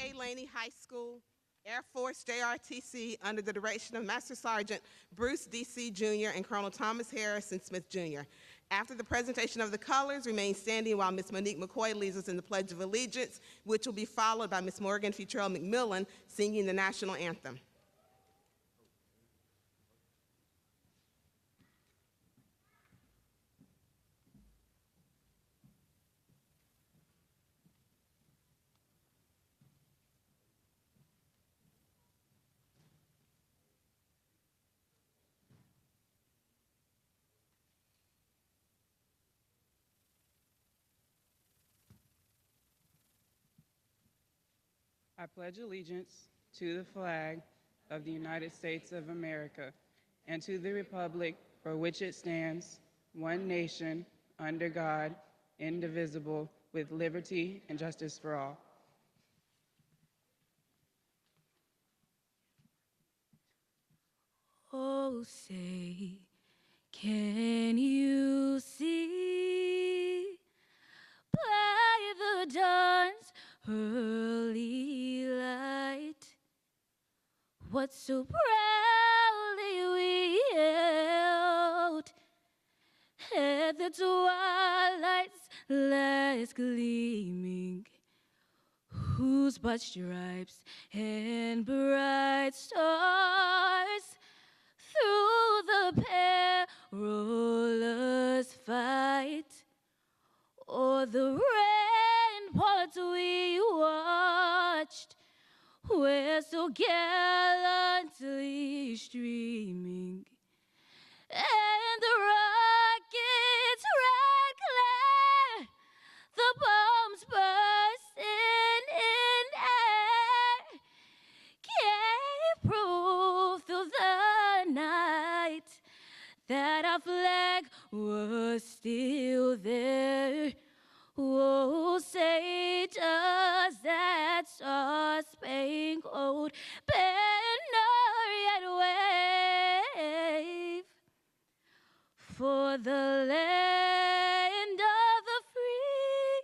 A. Laney High School, Air Force JRTC, under the direction of Master Sergeant Bruce D.C. Jr. and Colonel Thomas Harrison Smith Jr. After the presentation of the colors, remain standing while Ms. Monique McCoy leads us in the Pledge of Allegiance, which will be followed by Ms. Morgan Futrell McMillan singing the national anthem. I pledge allegiance to the flag of the United States of America and to the republic for which it stands, one nation, under God, indivisible, with liberty and justice for all. Oh, say, can you see by the dawn's early light what so proudly we hailed at the twilight's last gleaming, whose broad stripes and bright stars through the perilous fight o'er the ramparts we watched, were so gallantly streaming, and the rockets red glare, the bombs bursting in air, gave proof through the night that our flag was still there. Oh, say does that star-spangled banner yet wave for the land of the free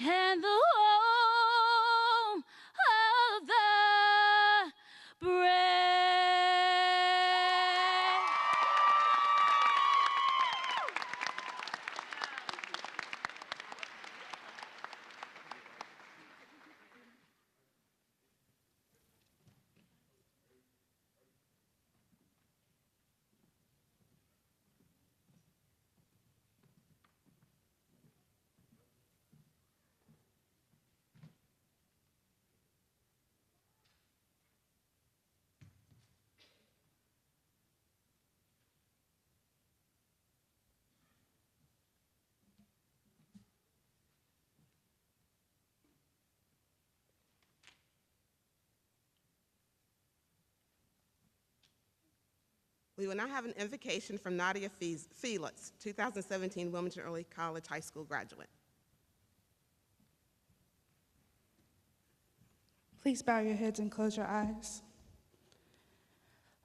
and the home of the brave? We will now have an invocation from Nadia Felix, 2017 Wilmington Early College High School graduate. Please bow your heads and close your eyes.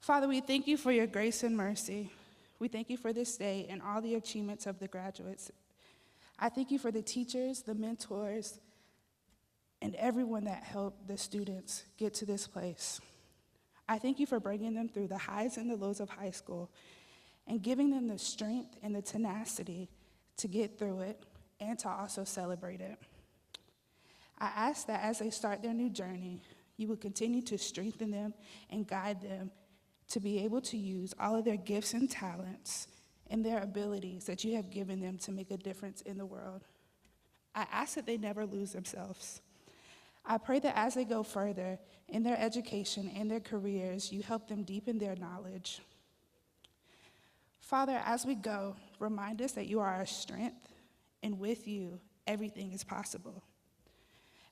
Father, we thank you for your grace and mercy. We thank you for this day and all the achievements of the graduates. I thank you for the teachers, the mentors, and everyone that helped the students get to this place. I thank you for bringing them through the highs and the lows of high school and giving them the strength and the tenacity to get through it and to also celebrate it. I ask that as they start their new journey, you will continue to strengthen them and guide them to be able to use all of their gifts and talents and their abilities that you have given them to make a difference in the world. I ask that they never lose themselves. I pray that as they go further in their education and their careers, you help them deepen their knowledge. Father, as we go, remind us that you are our strength, and with you, everything is possible.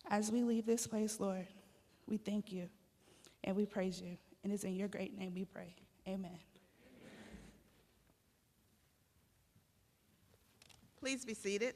As we leave this place, Lord, we thank you and we praise you. And it's in your great name we pray. Amen. Please be seated.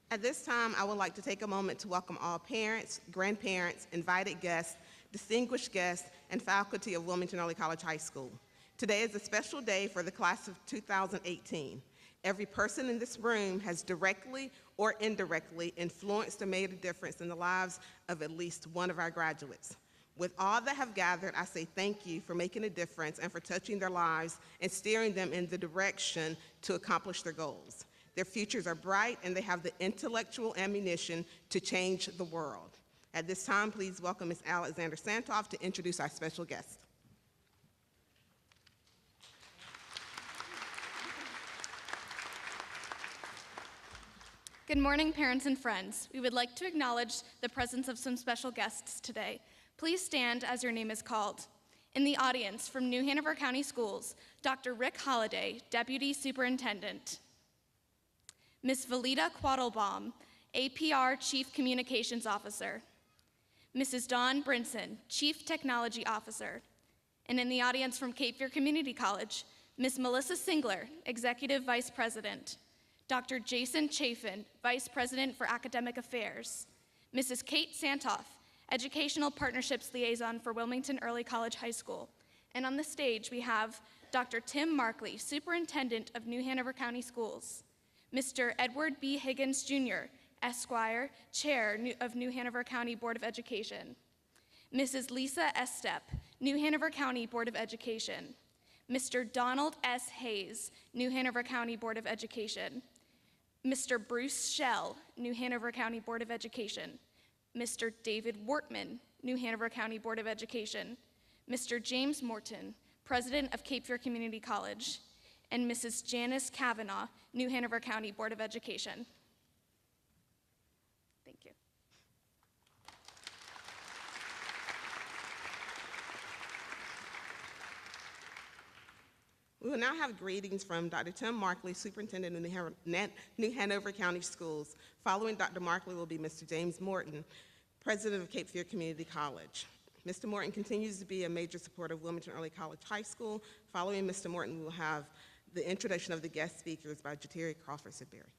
At this time, I would like to take a moment to welcome all parents, grandparents, invited guests, distinguished guests, and faculty of Wilmington Early College High School. Today is a special day for the class of 2018. Every person in this room has directly or indirectly influenced or made a difference in the lives of at least one of our graduates. With all that have gathered, I say thank you for making a difference and for touching their lives and steering them in the direction to accomplish their goals. Their futures are bright and they have the intellectual ammunition to change the world. At this time, please welcome Ms. Alexander Santoff to introduce our special guest. Good morning, parents and friends. We would like to acknowledge the presence of some special guests today. Please stand as your name is called. In the audience from New Hanover County Schools, Dr. Rick Holliday, Deputy Superintendent. Ms. Valita Quattlebaum, APR Chief Communications Officer. Mrs. Dawn Brinson, Chief Technology Officer. And in the audience from Cape Fear Community College, Ms. Melissa Singler, Executive Vice President. Dr. Jason Chafin, Vice President for Academic Affairs. Mrs. Kate Santoff, Educational Partnerships Liaison for Wilmington Early College High School. And on the stage, we have Dr. Tim Markley, Superintendent of New Hanover County Schools. Mr. Edward B. Higgins, Jr., Esquire, Chair of New Hanover County Board of Education. Mrs. Lisa Estep, New Hanover County Board of Education. Mr. Donald S. Hayes, New Hanover County Board of Education. Mr. Bruce Schell, New Hanover County Board of Education. Mr. David Wortman, New Hanover County Board of Education. Mr. James Morton, President of Cape Fear Community College. And Mrs. Janice Kavanaugh, New Hanover County Board of Education. Thank you. We will now have greetings from Dr. Tim Markley, Superintendent of New Hanover County Schools. Following Dr. Markley will be Mr. James Morton, President of Cape Fear Community College. Mr. Morton continues to be a major supporter of Wilmington Early College High School. Following Mr. Morton, we will have the introduction of the guest speakers by Jateri Crawford-Sidbury.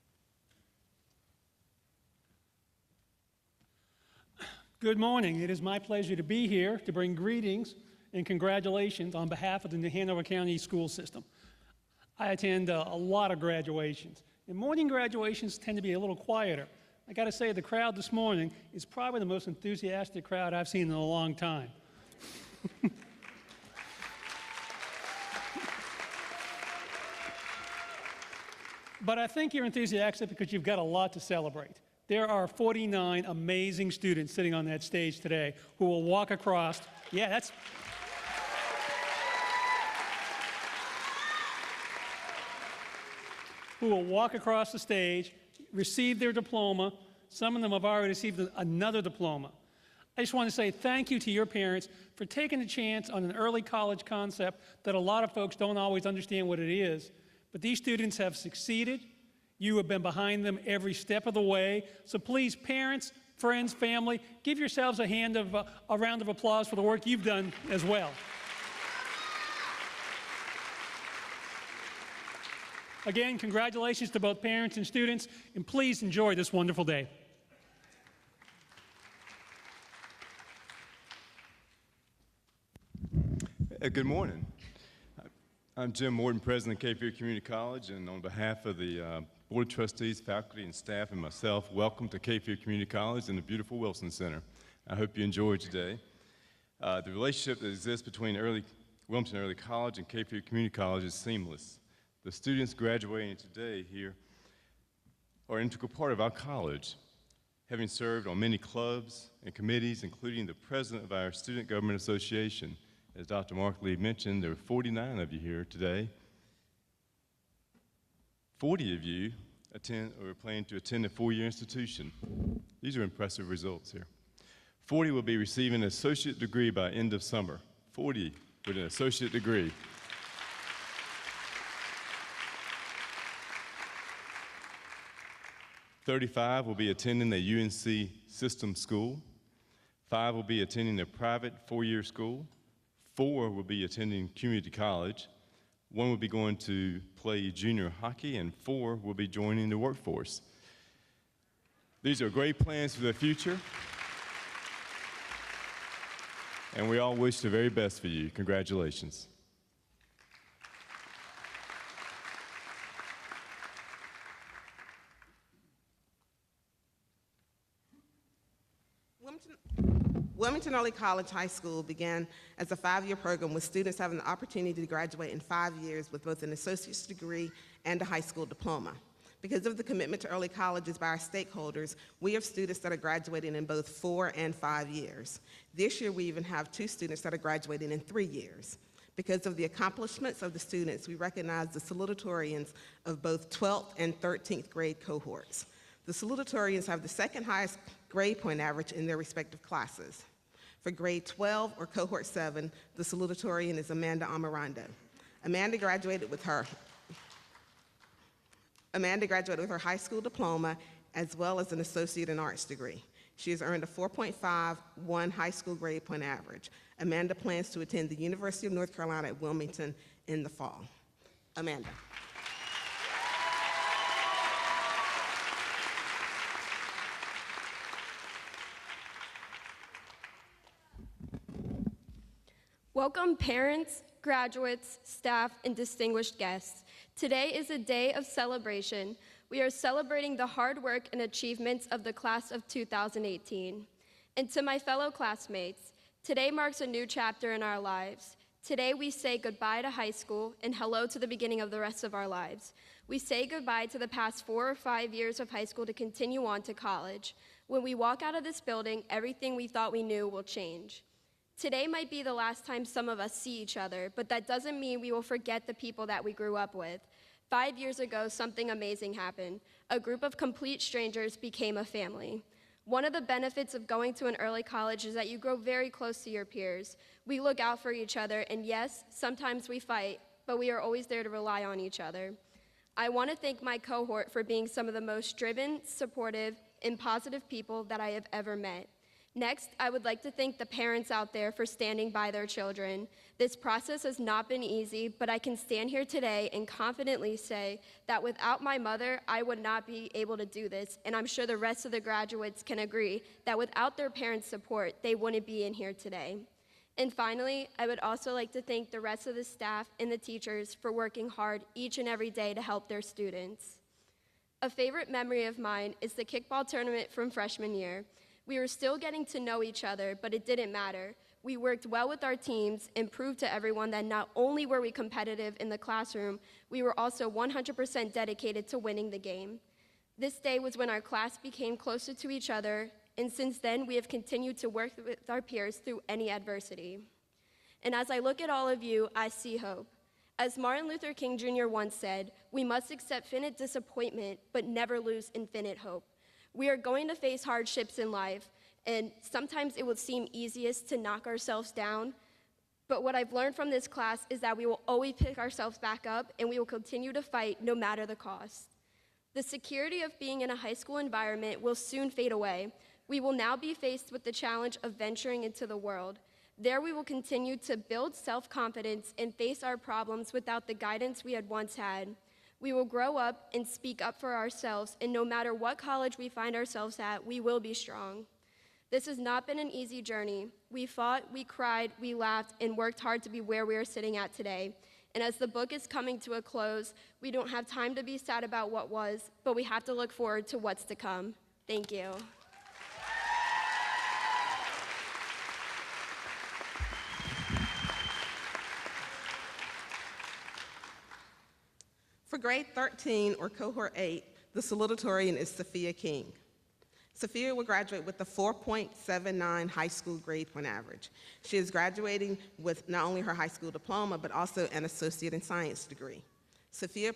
Good morning. It is my pleasure to be here to bring greetings and congratulations on behalf of the New Hanover County school system. I attend a lot of graduations, and morning graduations tend to be a little quieter. I got to say, the crowd this morning is probably the most enthusiastic crowd I've seen in a long time. But I think you're enthusiastic because you've got a lot to celebrate. There are 49 amazing students sitting on that stage today who will walk across. Yeah, that's. Who will walk across the stage, receive their diploma. Some of them have already received another diploma. I just want to say thank you to your parents for taking a chance on an early college concept that a lot of folks don't always understand what it is. But these students have succeeded. You have been behind them every step of the way. So please, parents, friends, family, give yourselves a round of applause for the work you've done as well. Again, congratulations to both parents and students, and please enjoy this wonderful day. Good morning. I'm Jim Morton, President of Cape Fear Community College, and on behalf of the Board of Trustees, faculty, and staff, and myself, welcome to Cape Fear Community College and the beautiful Wilson Center. I hope you enjoyed today. The relationship that exists between Wilmington Early College and Cape Fear Community College is seamless. The students graduating today here are an integral part of our college, having served on many clubs and committees, including the president of our Student Government Association. As Dr. Markley mentioned, there are 49 of you here today. 40 of you are planning to attend a four-year institution. These are impressive results here. 40 will be receiving an associate degree by end of summer. 40 with an associate degree. 35 will be attending a UNC system school. 5 will be attending a private four-year school. 4 will be attending community college. 1 will be going to play junior hockey, and 4 will be joining the workforce. These are great plans for the future. and we all wish the very best for you. Congratulations. Wilmington Early College High School began as a 5-year program with students having the opportunity to graduate in 5 years with both an associate's degree and a high school diploma. Because of the commitment to early colleges by our stakeholders, we have students that are graduating in both 4 and 5 years. This year, we even have 2 students that are graduating in 3 years. Because of the accomplishments of the students, we recognize the salutatorians of both 12th and 13th grade cohorts. The salutatorians have the second highest grade point average in their respective classes. For grade 12 or cohort 7, the salutatorian is Amanda Amarando. Amanda graduated with her high school diploma as well as an associate in arts degree. She has earned a 4.51 high school grade point average. Amanda plans to attend the University of North Carolina at Wilmington in the fall. Amanda. Welcome parents, graduates, staff, and distinguished guests. Today is a day of celebration. We are celebrating the hard work and achievements of the class of 2018. And to my fellow classmates, today marks a new chapter in our lives. Today we say goodbye to high school and hello to the beginning of the rest of our lives. We say goodbye to the past 4 or 5 years of high school to continue on to college. When we walk out of this building, everything we thought we knew will change. Today might be the last time some of us see each other, but that doesn't mean we will forget the people that we grew up with. 5 years ago, something amazing happened. A group of complete strangers became a family. One of the benefits of going to an early college is that you grow very close to your peers. We look out for each other, and yes, sometimes we fight, but we are always there to rely on each other. I want to thank my cohort for being some of the most driven, supportive, and positive people that I have ever met. Next, I would like to thank the parents out there for standing by their children. This process has not been easy, but I can stand here today and confidently say that without my mother, I would not be able to do this, and I'm sure the rest of the graduates can agree that without their parents' support, they wouldn't be in here today. And finally, I would also like to thank the rest of the staff and the teachers for working hard each and every day to help their students. A favorite memory of mine is the kickball tournament from freshman year. We were still getting to know each other, but it didn't matter. We worked well with our teams and proved to everyone that not only were we competitive in the classroom, we were also 100% dedicated to winning the game. This day was when our class became closer to each other, and since then, we have continued to work with our peers through any adversity. And as I look at all of you, I see hope. As Martin Luther King Jr. once said, we must accept finite disappointment, but never lose infinite hope. We are going to face hardships in life, and sometimes it will seem easiest to knock ourselves down. But what I've learned from this class is that we will always pick ourselves back up, and we will continue to fight no matter the cost. The security of being in a high school environment will soon fade away. We will now be faced with the challenge of venturing into the world. There we will continue to build self-confidence and face our problems without the guidance we had once had. We will grow up and speak up for ourselves, and no matter what college we find ourselves at, we will be strong. This has not been an easy journey. We fought, we cried, we laughed, and worked hard to be where we are sitting at today. And as the book is coming to a close, we don't have time to be sad about what was, but we have to look forward to what's to come. Thank you. For grade 13 or cohort 8, the salutatorian is Sophia King. Sophia will graduate with a 4.79 high school grade point average. She is graduating with not only her high school diploma, but also an associate in science degree. Sophia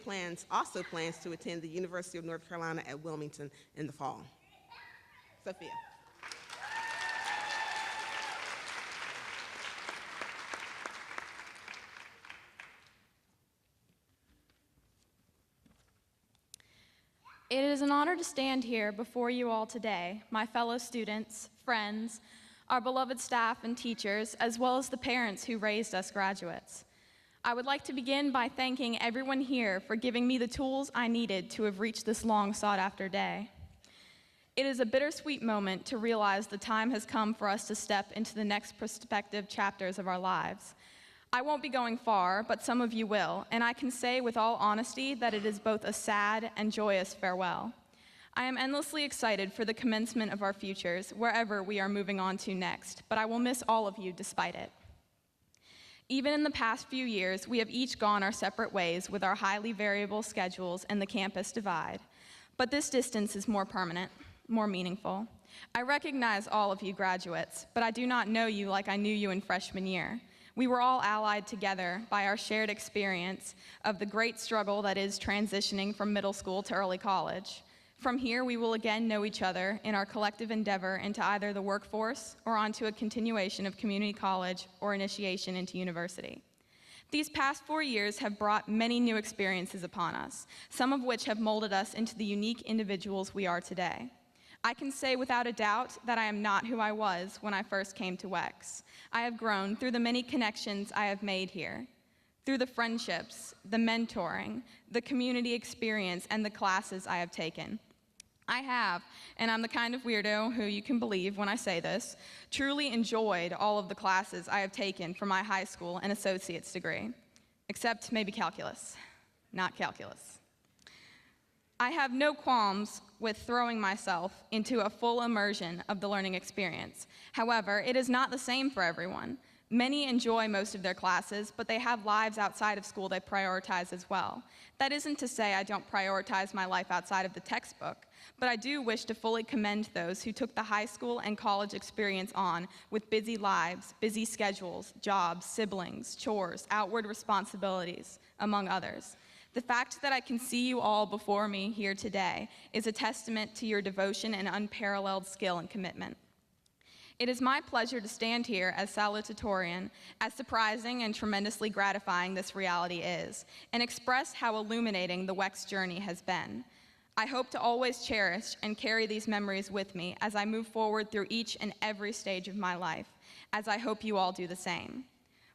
also plans to attend the University of North Carolina at Wilmington in the fall. Sophia. It is an honor to stand here before you all today, my fellow students, friends, our beloved staff and teachers, as well as the parents who raised us graduates. I would like to begin by thanking everyone here for giving me the tools I needed to have reached this long sought-after day. It is a bittersweet moment to realize the time has come for us to step into the next prospective chapters of our lives. I won't be going far, but some of you will, and I can say with all honesty that it is both a sad and joyous farewell. I am endlessly excited for the commencement of our futures, wherever we are moving on to next, but I will miss all of you despite it. Even in the past few years, we have each gone our separate ways with our highly variable schedules and the campus divide, but this distance is more permanent, more meaningful. I recognize all of you graduates, but I do not know you like I knew you in freshman year. We were all allied together by our shared experience of the great struggle that is transitioning from middle school to early college. From here, we will again know each other in our collective endeavor into either the workforce or onto a continuation of community college or initiation into university. These past 4 years have brought many new experiences upon us, some of which have molded us into the unique individuals we are today. I can say without a doubt that I am not who I was when I first came to WEX. I have grown through the many connections I have made here, through the friendships, the mentoring, the community experience, and the classes I have taken. I have, and I'm the kind of weirdo who you can believe when I say this, truly enjoyed all of the classes I have taken for my high school and associate's degree, except maybe calculus, not calculus. I have no qualms with throwing myself into a full immersion of the learning experience. However, it is not the same for everyone. Many enjoy most of their classes, but they have lives outside of school they prioritize as well. That isn't to say I don't prioritize my life outside of the textbook, but I do wish to fully commend those who took the high school and college experience on with busy lives, busy schedules, jobs, siblings, chores, outward responsibilities, among others. The fact that I can see you all before me here today is a testament to your devotion and unparalleled skill and commitment. It is my pleasure to stand here as salutatorian, as surprising and tremendously gratifying this reality is, and express how illuminating the WEX journey has been. I hope to always cherish and carry these memories with me as I move forward through each and every stage of my life, as I hope you all do the same.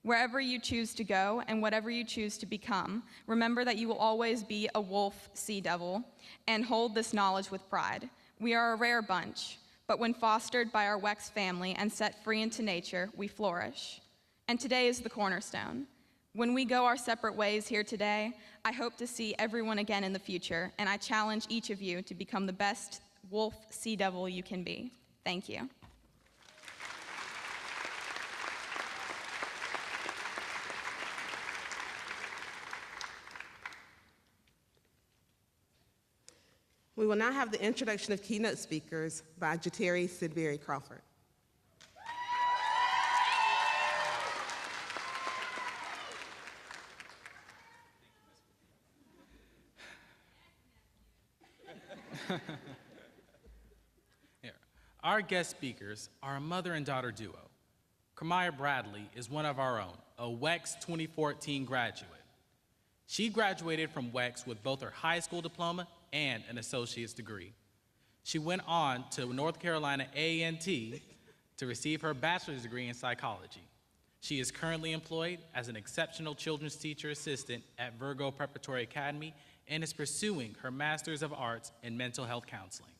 Wherever you choose to go and whatever you choose to become, remember that you will always be a wolf sea devil, and hold this knowledge with pride. We are a rare bunch, but when fostered by our WEX family and set free into nature, we flourish. And today is the cornerstone. When we go our separate ways here today, I hope to see everyone again in the future, and I challenge each of you to become the best wolf sea devil you can be. Thank you. We will now have the introduction of keynote speakers by Jateri Sidbury Crawford. Our guest speakers are a mother and daughter duo. Kamaya Bradley is one of our own, a WEX 2014 graduate. She graduated from WEX with both her high school diploma and an associate's degree. She went on to North Carolina A&T to receive her bachelor's degree in psychology. She is currently employed as an exceptional children's teacher assistant at Virgo Preparatory Academy and is pursuing her Master's of Arts in Mental Health Counseling.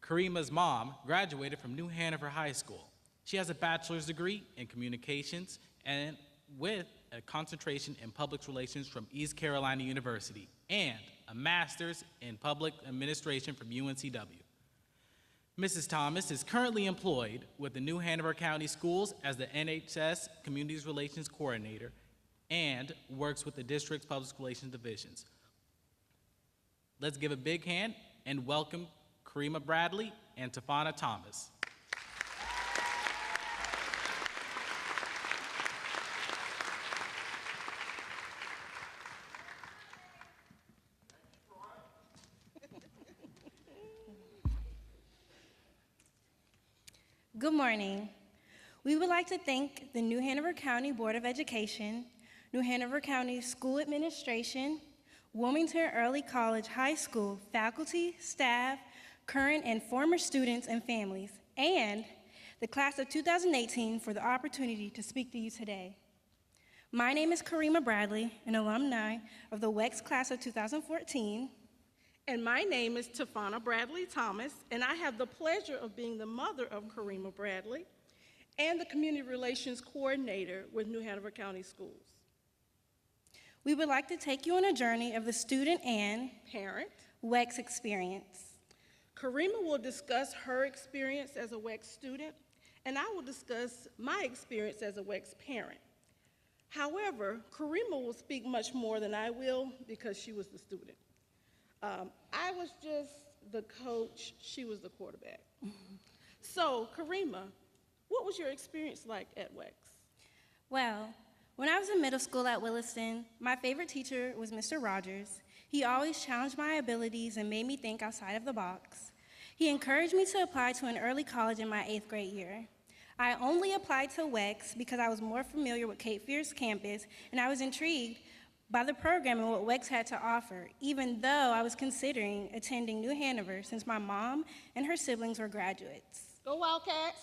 Karima's mom graduated from New Hanover High School. She has a bachelor's degree in communications and with a concentration in public relations from East Carolina University and a master's in public administration from UNCW. Mrs. Thomas is currently employed with the New Hanover County Schools as the NHS Communities Relations Coordinator and works with the district's public relations divisions. Let's give a big hand and welcome Karima Bradley and Tafana Thomas. Good morning. We would like to thank the New Hanover County Board of Education, New Hanover County School Administration, Wilmington Early College High School faculty, staff, current and former students and families, and the class of 2018 for the opportunity to speak to you today. My name is Karima Bradley, an alumni of the WEX class of 2014, And my name is Tafana Bradley Thomas, and I have the pleasure of being the mother of Karima Bradley and the Community Relations Coordinator with New Hanover County Schools. We would like to take you on a journey of the student and Parent. WEX experience. Karima will discuss her experience as a WEX student, and I will discuss my experience as a WEX parent. However, Karima will speak much more than I will because she was the student. I was just the coach, she was the quarterback. So, Karima, what was your experience like at WEX? Well, when I was in middle school at Williston, my favorite teacher was Mr. Rogers. He always challenged my abilities and made me think outside of the box. He encouraged me to apply to an early college in my 8th grade year. I only applied to WEX because I was more familiar with Cape Fear's campus, and I was intrigued by the program and what WEX had to offer, even though I was considering attending New Hanover since my mom and her siblings were graduates. Go Wildcats!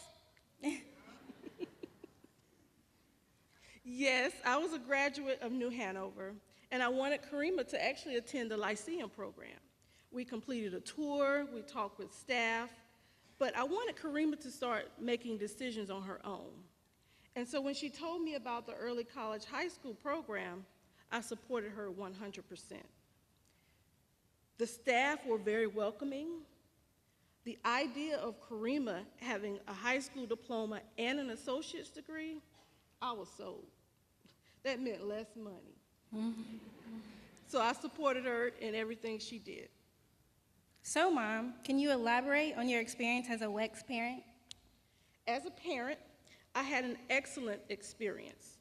Yes, I was a graduate of New Hanover, and I wanted Karima to actually attend the Lyceum program. We completed a tour, we talked with staff, but I wanted Karima to start making decisions on her own. And so when she told me about the early college high school program, I supported her 100%. The staff were very welcoming. The idea of Karima having a high school diploma and an associate's degree, I was sold. That meant less money. So I supported her in everything she did. So, Mom, can you elaborate on your experience as a WEX parent? As a parent, I had an excellent experience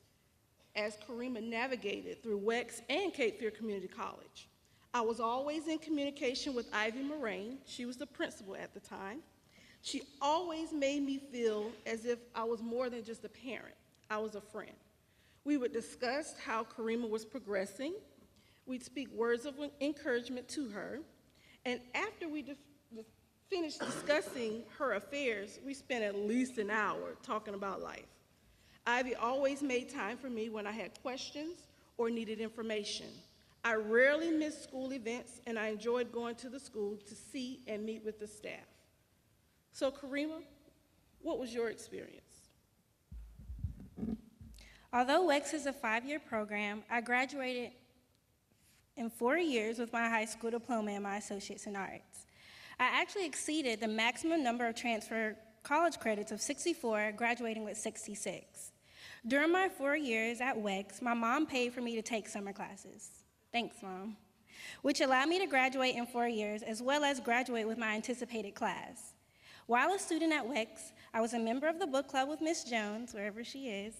as Karima navigated through WEX and Cape Fear Community College. I was always in communication with Ivy Moraine. She was the principal at the time. She always made me feel as if I was more than just a parent. I was a friend. We would discuss how Karima was progressing. We'd speak words of encouragement to her. And after we finished discussing her affairs, we spent at least an hour talking about life. Ivy always made time for me when I had questions or needed information. I rarely missed school events, and I enjoyed going to the school to see and meet with the staff. So, Karima, what was your experience? Although WEX is a 5-year program, I graduated in 4 years with my high school diploma and my associates in arts. I actually exceeded the maximum number of transfer college credits of 64, graduating with 66. During my 4 years at WEX, my mom paid for me to take summer classes. Thanks, Mom. Which allowed me to graduate in 4 years, as well as graduate with my anticipated class. While a student at WEX, I was a member of the book club with Miss Jones, wherever she is.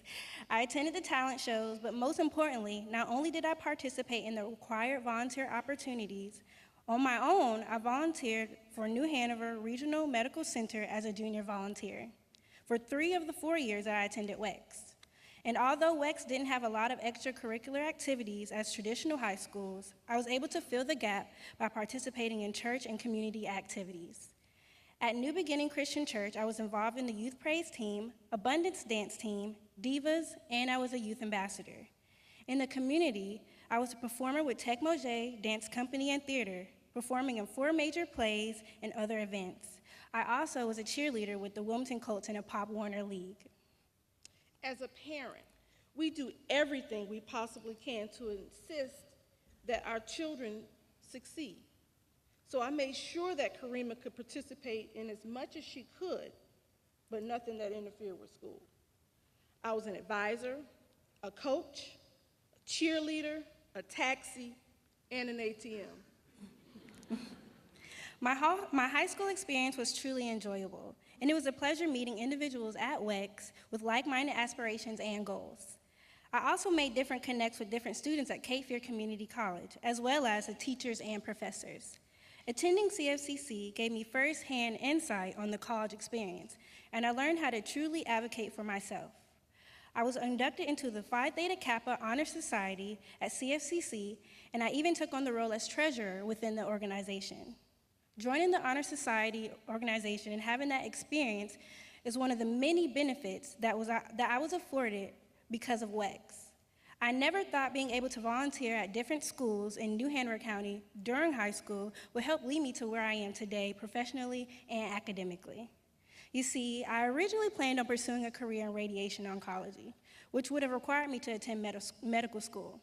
I attended the talent shows, but most importantly, not only did I participate in the required volunteer opportunities, on my own, I volunteered for New Hanover Regional Medical Center as a junior volunteer for 3 of the 4 years that I attended WEX. And although WEX didn't have a lot of extracurricular activities as traditional high schools, I was able to fill the gap by participating in church and community activities. At New Beginning Christian Church, I was involved in the youth praise team, abundance dance team, divas, and I was a youth ambassador. In the community, I was a performer with Tech Mojay Dance Company and Theater, performing in 4 major plays and other events. I also was a cheerleader with the Wilmington Colts in a Pop Warner League. As a parent, we do everything we possibly can to insist that our children succeed. So I made sure that Karima could participate in as much as she could, but nothing that interfered with school. I was an advisor, a coach, a cheerleader, a taxi, and an ATM. My high school experience was truly enjoyable, and it was a pleasure meeting individuals at WEX with like-minded aspirations and goals. I also made different connects with different students at Cape Fear Community College, as well as the teachers and professors. Attending CFCC gave me first-hand insight on the college experience, and I learned how to truly advocate for myself. I was inducted into the Phi Theta Kappa Honor Society at CFCC, and I even took on the role as treasurer within the organization. Joining the Honor Society organization and having that experience is one of the many benefits that I was afforded because of WEX. I never thought being able to volunteer at different schools in New Hanover County during high school would help lead me to where I am today professionally and academically. You see, I originally planned on pursuing a career in radiation oncology, which would have required me to attend medical school.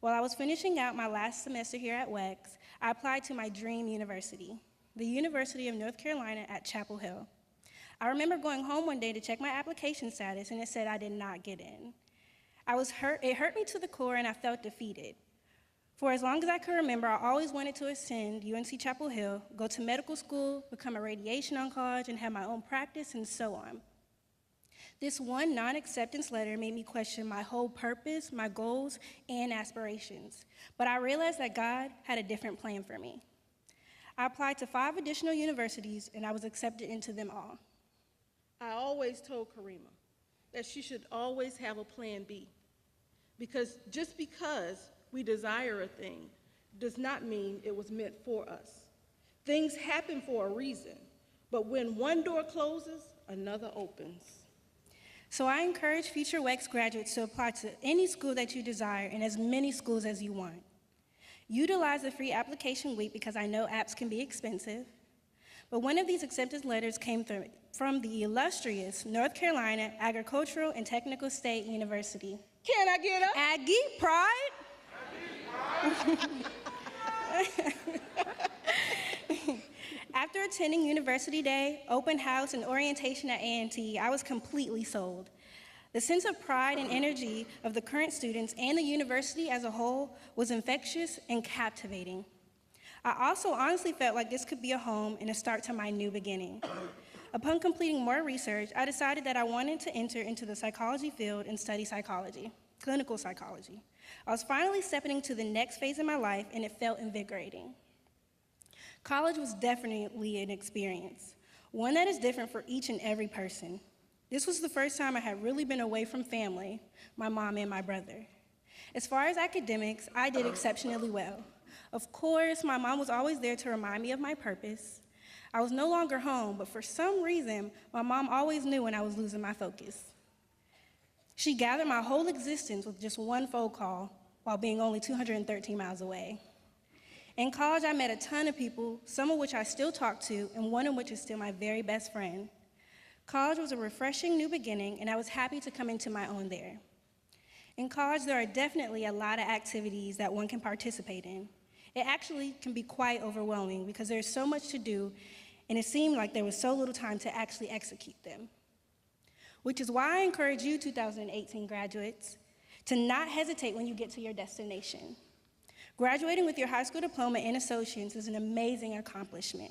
While I was finishing out my last semester here at WEX, I applied to my dream university, the University of North Carolina at Chapel Hill. I remember going home one day to check my application status, and it said I did not get in. It hurt me to the core, and I felt defeated. For as long as I could remember, I always wanted to attend UNC Chapel Hill, go to medical school, become a radiation oncologist, and have my own practice, and so on. This one non-acceptance letter made me question my whole purpose, my goals, and aspirations. But I realized that God had a different plan for me. I applied to 5 additional universities, and I was accepted into them all. I always told Karima that she should always have a plan B, because just because we desire a thing does not mean it was meant for us. Things happen for a reason, but when one door closes, another opens. So I encourage future WEX graduates to apply to any school that you desire and as many schools as you want. Utilize the free application week because I know apps can be expensive, but one of these acceptance letters came from the illustrious North Carolina Agricultural and Technical State University. Can I get up? Aggie Pride? After attending University Day, open house, and orientation at A&T, I was completely sold. The sense of pride and energy of the current students and the university as a whole was infectious and captivating. I also honestly felt like this could be a home and a start to my new beginning. Upon completing more research, I decided that I wanted to enter into the psychology field and study psychology, clinical psychology. I was finally stepping into the next phase of my life, and it felt invigorating. College was definitely an experience, one that is different for each and every person. This was the first time I had really been away from family, my mom and my brother. As far as academics, I did exceptionally well. Of course, my mom was always there to remind me of my purpose. I was no longer home, but for some reason, my mom always knew when I was losing my focus. She gathered my whole existence with just one phone call while being only 213 miles away. In college, I met a ton of people, some of which I still talk to, and one of which is still my very best friend. College was a refreshing new beginning, and I was happy to come into my own there. In college, there are definitely a lot of activities that one can participate in. It actually can be quite overwhelming because there's so much to do, and it seemed like there was so little time to actually execute them. Which is why I encourage you, 2018 graduates, to not hesitate when you get to your destination. Graduating with your high school diploma and associates is an amazing accomplishment.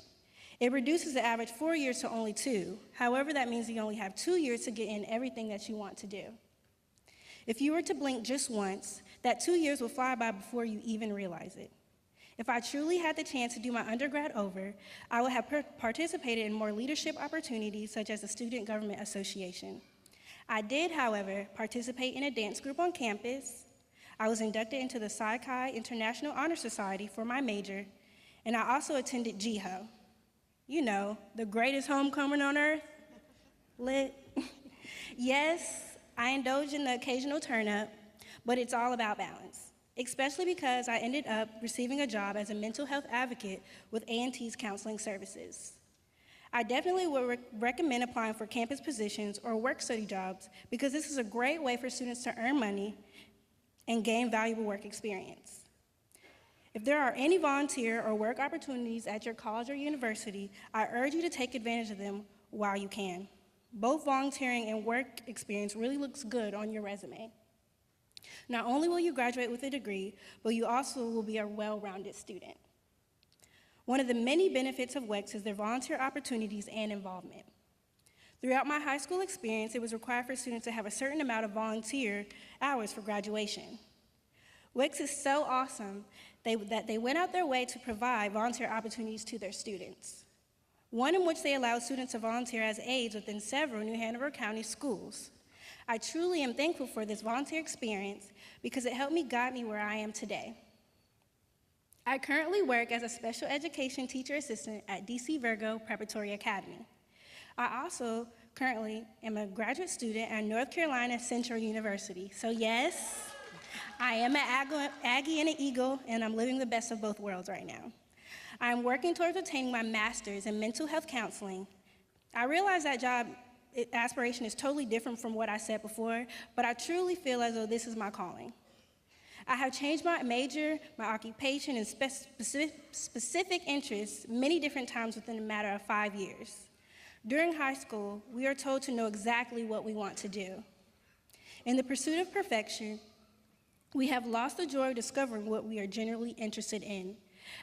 It reduces the average 4 years to only 2. However, that means you only have 2 years to get in everything that you want to do. If you were to blink just once, that 2 years will fly by before you even realize it. If I truly had the chance to do my undergrad over, I would have participated in more leadership opportunities such as the Student Government Association. I did, however, participate in a dance group on campus. I was inducted into the Psi Chi International Honor Society for my major, and I also attended GHO. You know, the greatest homecoming on earth. Lit. Yes, I indulge in the occasional turn-up, but it's all about balance, especially because I ended up receiving a job as a mental health advocate with A&T's counseling services. I definitely would recommend applying for campus positions or work-study jobs because this is a great way for students to earn money and gain valuable work experience. If there are any volunteer or work opportunities at your college or university, I urge you to take advantage of them while you can. Both volunteering and work experience really looks good on your resume. Not only will you graduate with a degree, but you also will be a well-rounded student. One of the many benefits of WEX is their volunteer opportunities and involvement. Throughout my high school experience, it was required for students to have a certain amount of volunteer hours for graduation. WEX is so awesome that they went out their way to provide volunteer opportunities to their students. One in which they allowed students to volunteer as aides within several New Hanover County schools. I truly am thankful for this volunteer experience because it helped me guide me where I am today. I currently work as a special education teacher assistant at DC Virgo Preparatory Academy. I also currently am a graduate student at North Carolina Central University. So yes, I am an Aggie and an Eagle, and I'm living the best of both worlds right now. I'm working towards attaining my master's in mental health counseling. I realize that job aspiration is totally different from what I said before, but I truly feel as though this is my calling. I have changed my major, my occupation, and specific interests many different times within a matter of 5 years. During high school, we are told to know exactly what we want to do. In the pursuit of perfection, we have lost the joy of discovering what we are genuinely interested in.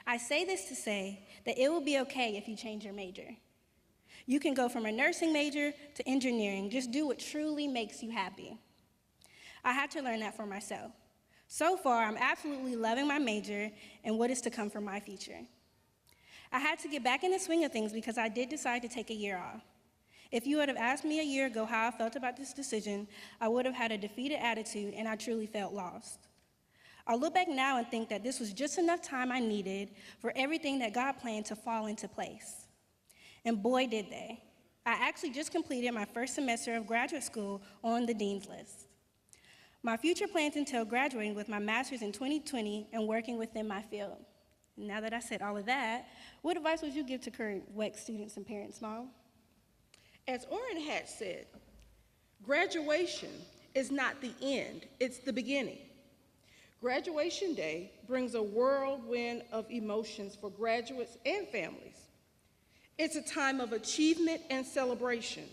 I say this to say that it will be okay if you change your major. You can go from a nursing major to engineering. Just do what truly makes you happy. I had to learn that for myself. So far, I'm absolutely loving my major and what is to come for my future. I had to get back in the swing of things because I did decide to take a year off. If you would have asked me a year ago how I felt about this decision, I would have had a defeated attitude and I truly felt lost. I look back now and think that this was just enough time I needed for everything that God planned to fall into place. And boy, did they. I actually just completed my first semester of graduate school on the dean's list. My future plans entail graduating with my master's in 2020 and working within my field. Now that I said all of that, what advice would you give to current WEC students and parents, Mom? As Orrin had said, graduation is not the end, it's the beginning. Graduation day brings a whirlwind of emotions for graduates and families. It's a time of achievement and celebration.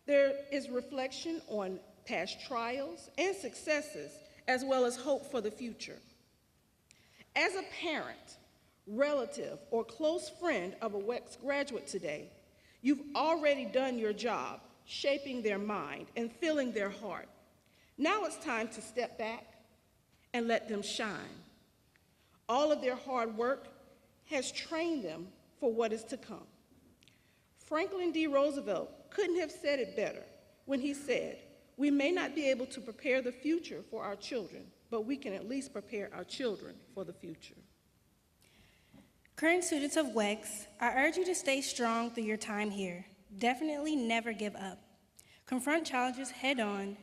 There is reflection on past trials and successes, as well as hope for the future. As a parent, relative, or close friend of a WEX graduate today, you've already done your job, shaping their mind and filling their heart. Now it's time to step back and let them shine. All of their hard work has trained them for what is to come. Franklin D. Roosevelt couldn't have said it better when he said, "We may not be able to prepare the future for our children, but we can at least prepare our children for the future." Current students of WEX, I urge you to stay strong through your time here. Definitely never give up. Confront challenges head on,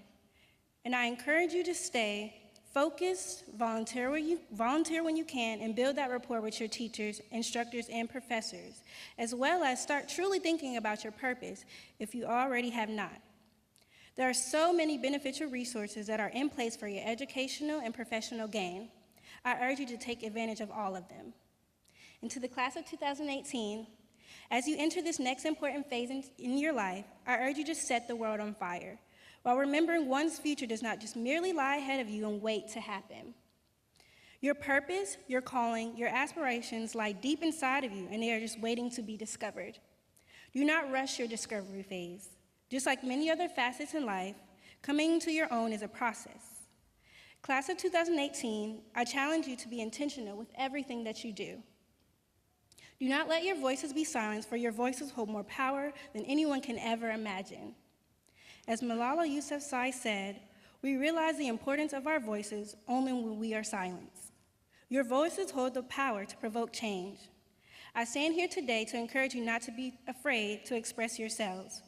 and I encourage you to stay focused, volunteer when you can, and build that rapport with your teachers, instructors, and professors, as well as start truly thinking about your purpose if you already have not. There are so many beneficial resources that are in place for your educational and professional gain. I urge you to take advantage of all of them. And to the class of 2018, as you enter this next important phase in your life, I urge you to set the world on fire, while remembering one's future does not just merely lie ahead of you and wait to happen. Your purpose, your calling, your aspirations lie deep inside of you, and they are just waiting to be discovered. Do not rush your discovery phase. Just like many other facets in life, coming to your own is a process. Class of 2018, I challenge you to be intentional with everything that you do. Do not let your voices be silenced, for your voices hold more power than anyone can ever imagine. As Malala Yousafzai said, we realize the importance of our voices only when we are silenced. Your voices hold the power to provoke change. I stand here today to encourage you not to be afraid to express yourselves,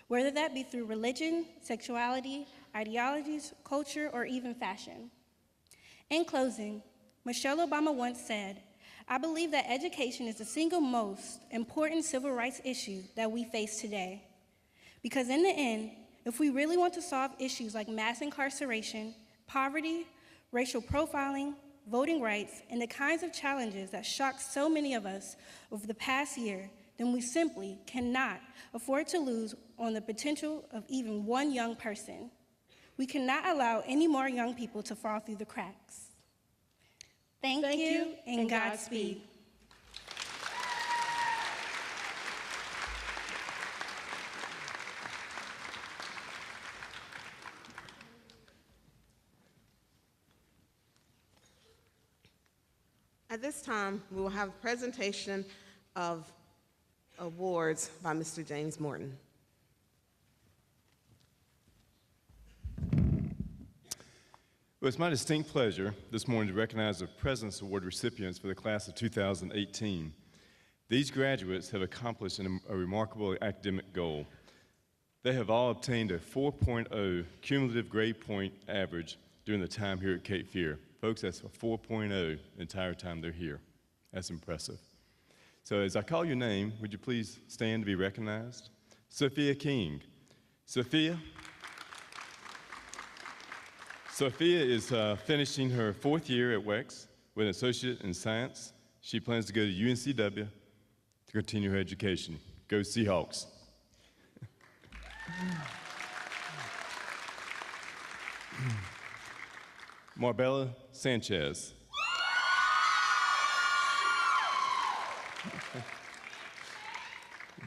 whether that be through religion, sexuality, ideologies, culture, or even fashion. In closing, Michelle Obama once said, "I believe that education is the single most important civil rights issue that we face today. Because in the end, if we really want to solve issues like mass incarceration, poverty, racial profiling, voting rights, and the kinds of challenges that shocked so many of us over the past year, then we simply cannot afford to lose on the potential of even one young person. We cannot allow any more young people to fall through the cracks." Thank you, and Godspeed. At this time, we will have a presentation of awards by Mr. James Morton. Well, it's my distinct pleasure this morning to recognize the President's Award recipients for the class of 2018. These graduates have accomplished a remarkable academic goal. They have all obtained a 4.0 cumulative grade point average during the time here at Cape Fear. Folks, that's a 4.0 the entire time they're here. That's impressive. So as I call your name, would you please stand to be recognized? Sophia King. Sophia is finishing her 4th year at WEX with an associate in science. She plans to go to UNCW to continue her education. Go Seahawks. Marbella Sanchez.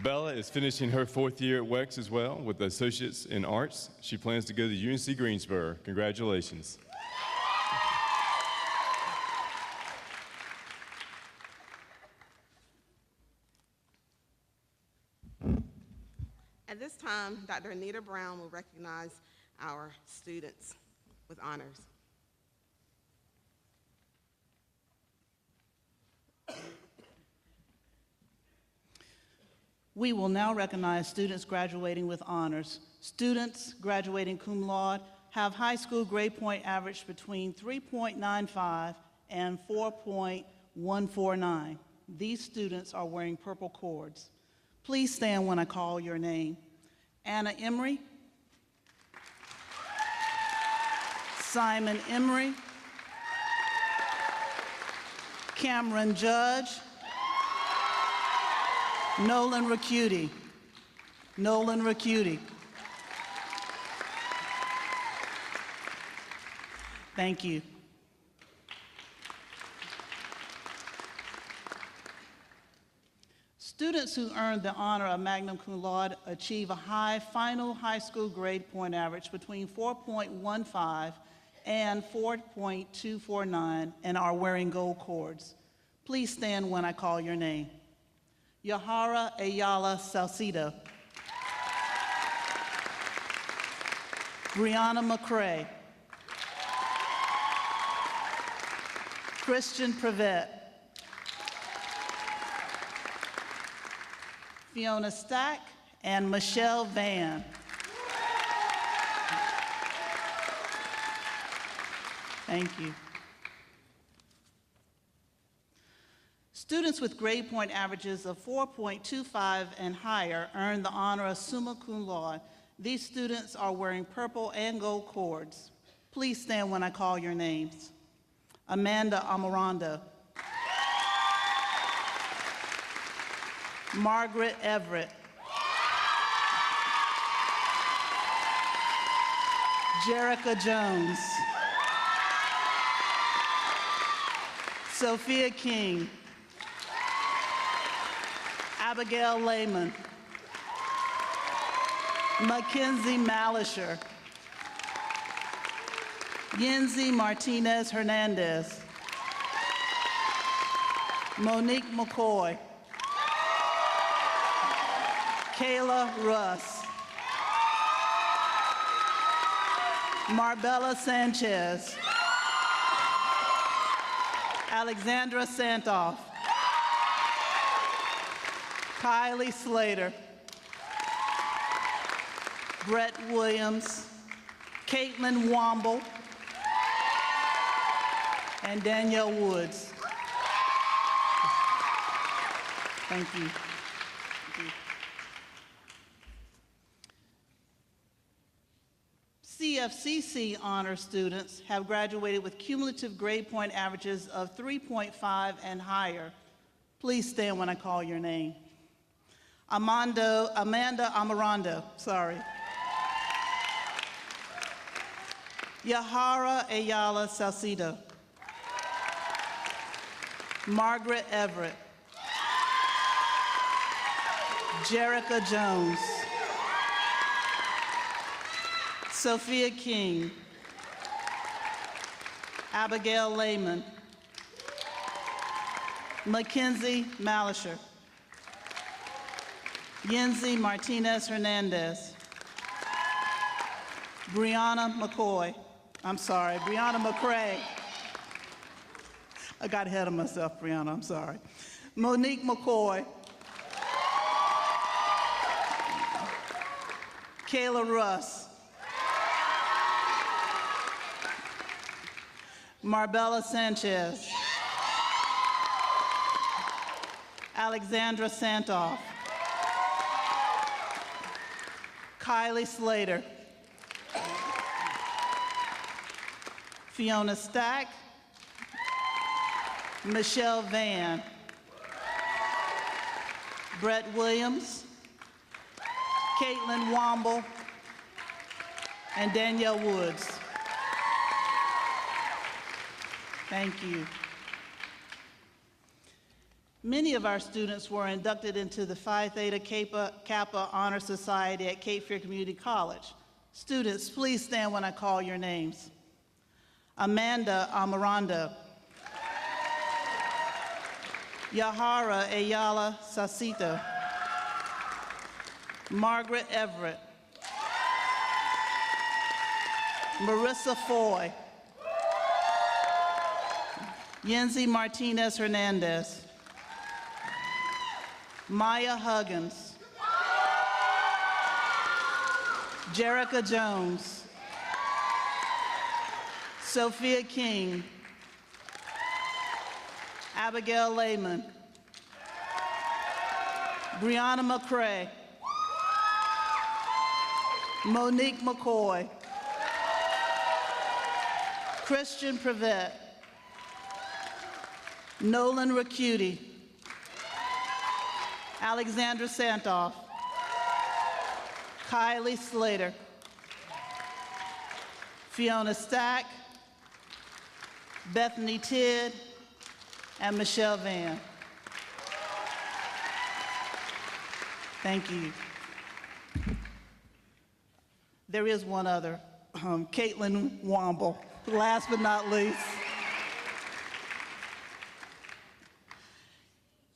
Bella is finishing her 4th year at WEX as well with associates in arts. She plans to go to UNC Greensboro. Congratulations. At this time, Dr. Anita Brown will recognize our students with honors. We will now recognize students graduating with honors. Students graduating cum laude have high school grade point average between 3.95 and 4.149. These students are wearing purple cords. Please stand when I call your name. Anna Emery, Simon Emery, Cameron Judge, Nolan Ricciuti. Nolan Ricciuti. Thank you. Students who earned the honor of magna cum laude achieve a high final high school grade point average between 4.15 and 4.249 and are wearing gold cords. Please stand when I call your name. Yahara Ayala Salcido. Brianna McCrae. Christian Prevet. Fiona Stack and Michelle Van. Thank you. Students with grade point averages of 4.25 and higher earn the honor of summa cum laude. These students are wearing purple and gold cords. Please stand when I call your names. Amanda Amorando. Margaret Everett. Jerica Jones. Sophia King. Abigail Lehman. Mackenzie Malisher. Yenzi Martinez Hernandez. Monique McCoy. Kayla Russ. Marbella Sanchez. Alexandra Santoff. Kylie Slater. Brett Williams. Caitlin Womble. And Danielle Woods. Thank you. CFCC honor students have graduated with cumulative grade point averages of 3.5 and higher. Please stand when I call your name. Amanda Amorando, sorry. Yahara Ayala Salcido. Margaret Everett. Jerica Jones. Sophia King. Abigail Lehman. Mackenzie Malisher. Yenzi Martinez Hernandez. Brianna McCrae. I got ahead of myself, Brianna, I'm sorry. Monique McCoy. Kayla Russ. Marbella Sanchez. Alexandra Santoff. Kylie Slater. Fiona Stack. Michelle Van. Brett Williams. Caitlin Womble. And Danielle Woods. Thank you. Many of our students were inducted into the Phi Theta Kappa Honor Society at Cape Fear Community College. Students, please stand when I call your names. Amanda Amaranda. Yahara Ayala Sasita. Margaret Everett. Marissa Foy. Yenzi Martinez Hernandez. Maya Huggins. Jerica Jones. Sophia King. Abigail Lehman. Brianna McCrae. Monique McCoy. Christian Prevet. Nolan Racuti. Alexandra Santoff. Kylie Slater. Fiona Stack. Bethany Tidd. And Michelle Van. Thank you. There is one other, Caitlin Womble, last but not least.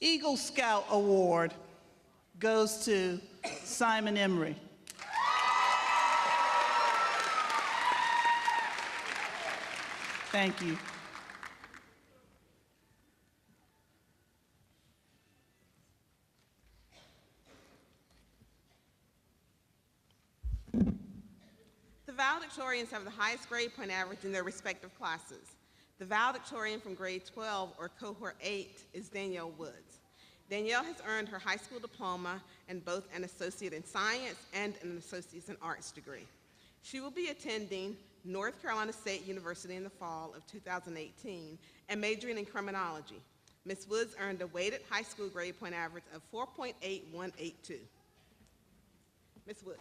Eagle Scout Award goes to Simon Emery. Thank you. The valedictorians have the highest grade point average in their respective classes. The valedictorian from grade 12 or cohort 8 is Danielle Woods. Danielle has earned her high school diploma and both an associate in science and an associate in arts degree. She will be attending North Carolina State University in the fall of 2018 and majoring in criminology. Ms. Woods earned a weighted high school grade point average of 4.8182. Ms. Woods.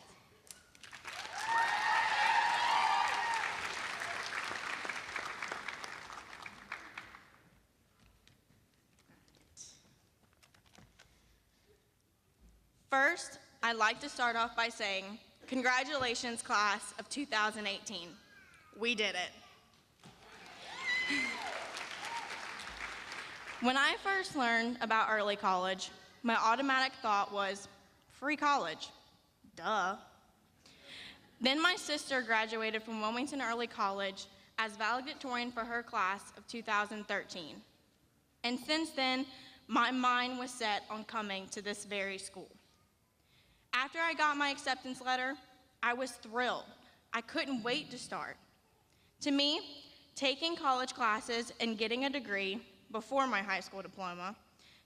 First, I'd like to start off by saying, congratulations, class of 2018. We did it. When I first learned about early college, my automatic thought was, free college, duh. Then my sister graduated from Wilmington Early College as valedictorian for her class of 2013. And since then, my mind was set on coming to this very school. After I got my acceptance letter, I was thrilled. I couldn't wait to start. To me, taking college classes and getting a degree before my high school diploma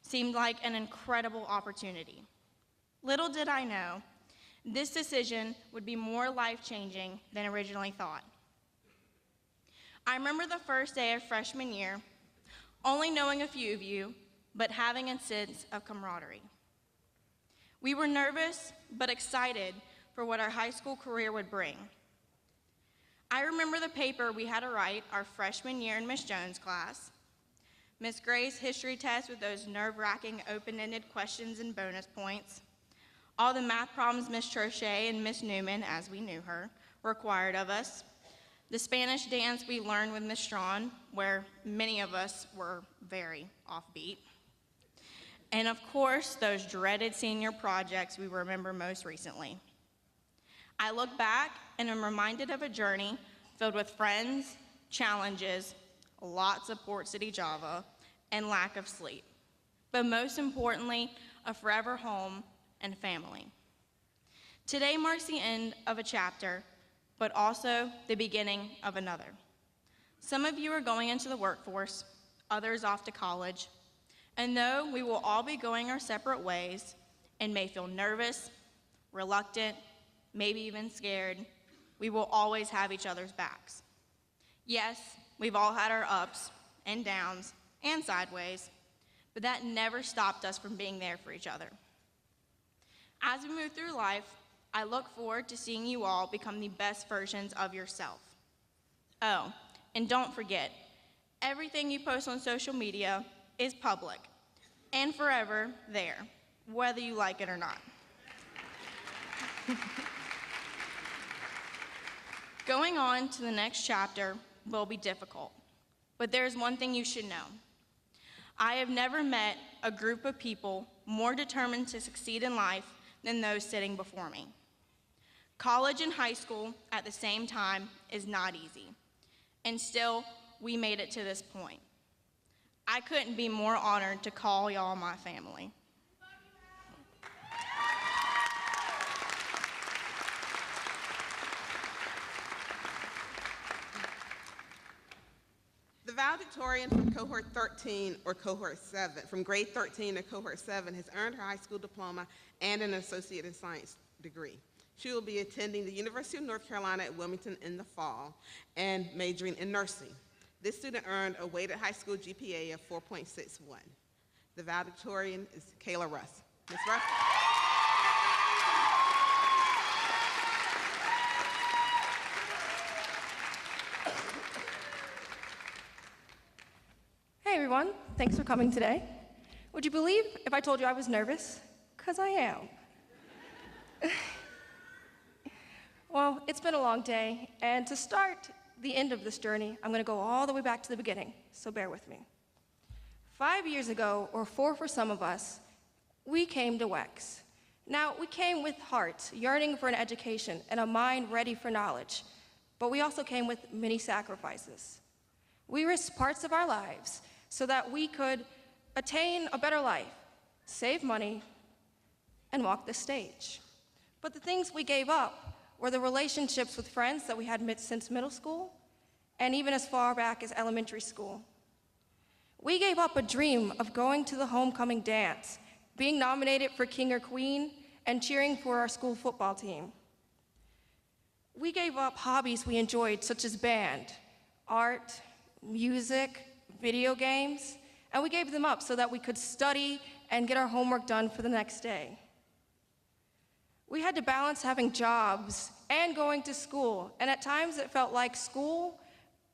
seemed like an incredible opportunity. Little did I know, this decision would be more life-changing than originally thought. I remember the first day of freshman year, only knowing a few of you, but having a sense of camaraderie. We were nervous, but excited for what our high school career would bring. I remember the paper we had to write our freshman year in Miss Jones' class, Miss Gray's history test with those nerve-wracking open-ended questions and bonus points, all the math problems Miss Trochet and Miss Newman, as we knew her, required of us, the Spanish dance we learned with Miss Strawn, where many of us were very offbeat, and of course, those dreaded senior projects we remember most recently. I look back and am reminded of a journey filled with friends, challenges, lots of Port City Java, and lack of sleep. But most importantly, a forever home and family. Today marks the end of a chapter, but also the beginning of another. Some of you are going into the workforce, others off to college. And though we will all be going our separate ways and may feel nervous, reluctant, maybe even scared, we will always have each other's backs. Yes, we've all had our ups and downs and sideways, but that never stopped us from being there for each other. As we move through life, I look forward to seeing you all become the best versions of yourself. Oh, and don't forget, everything you post on social media is public and forever there, whether you like it or not. Going on to the next chapter will be difficult, but there's one thing you should know. I have never met a group of people more determined to succeed in life than those sitting before me. College and high school at the same time is not easy, and still, we made it to this point. I couldn't be more honored to call y'all my family. The valedictorian from cohort 13 or cohort 7, from grade 13 to cohort 7, has earned her high school diploma and an associate in science degree. She will be attending the University of North Carolina at Wilmington in the fall and majoring in nursing. This student earned a weighted high school GPA of 4.61. The valedictorian is Kayla Russ. Ms. Russ? Hey everyone, thanks for coming today. Would you believe if I told you I was nervous? 'Cause I am. Well, it's been a long day, and to start the end of this journey, I'm gonna go all the way back to the beginning, so bear with me. 5 years ago, or 4 for some of us, we came to WEX. Now, we came with hearts yearning for an education and a mind ready for knowledge, but we also came with many sacrifices. We risked parts of our lives so that we could attain a better life, save money, and walk the stage. But the things we gave up were the relationships with friends that we had since middle school, and even as far back as elementary school. We gave up a dream of going to the homecoming dance, being nominated for King or Queen, and cheering for our school football team. We gave up hobbies we enjoyed, such as band, art, music, video games, and we gave them up so that we could study and get our homework done for the next day. We had to balance having jobs and going to school, and at times it felt like school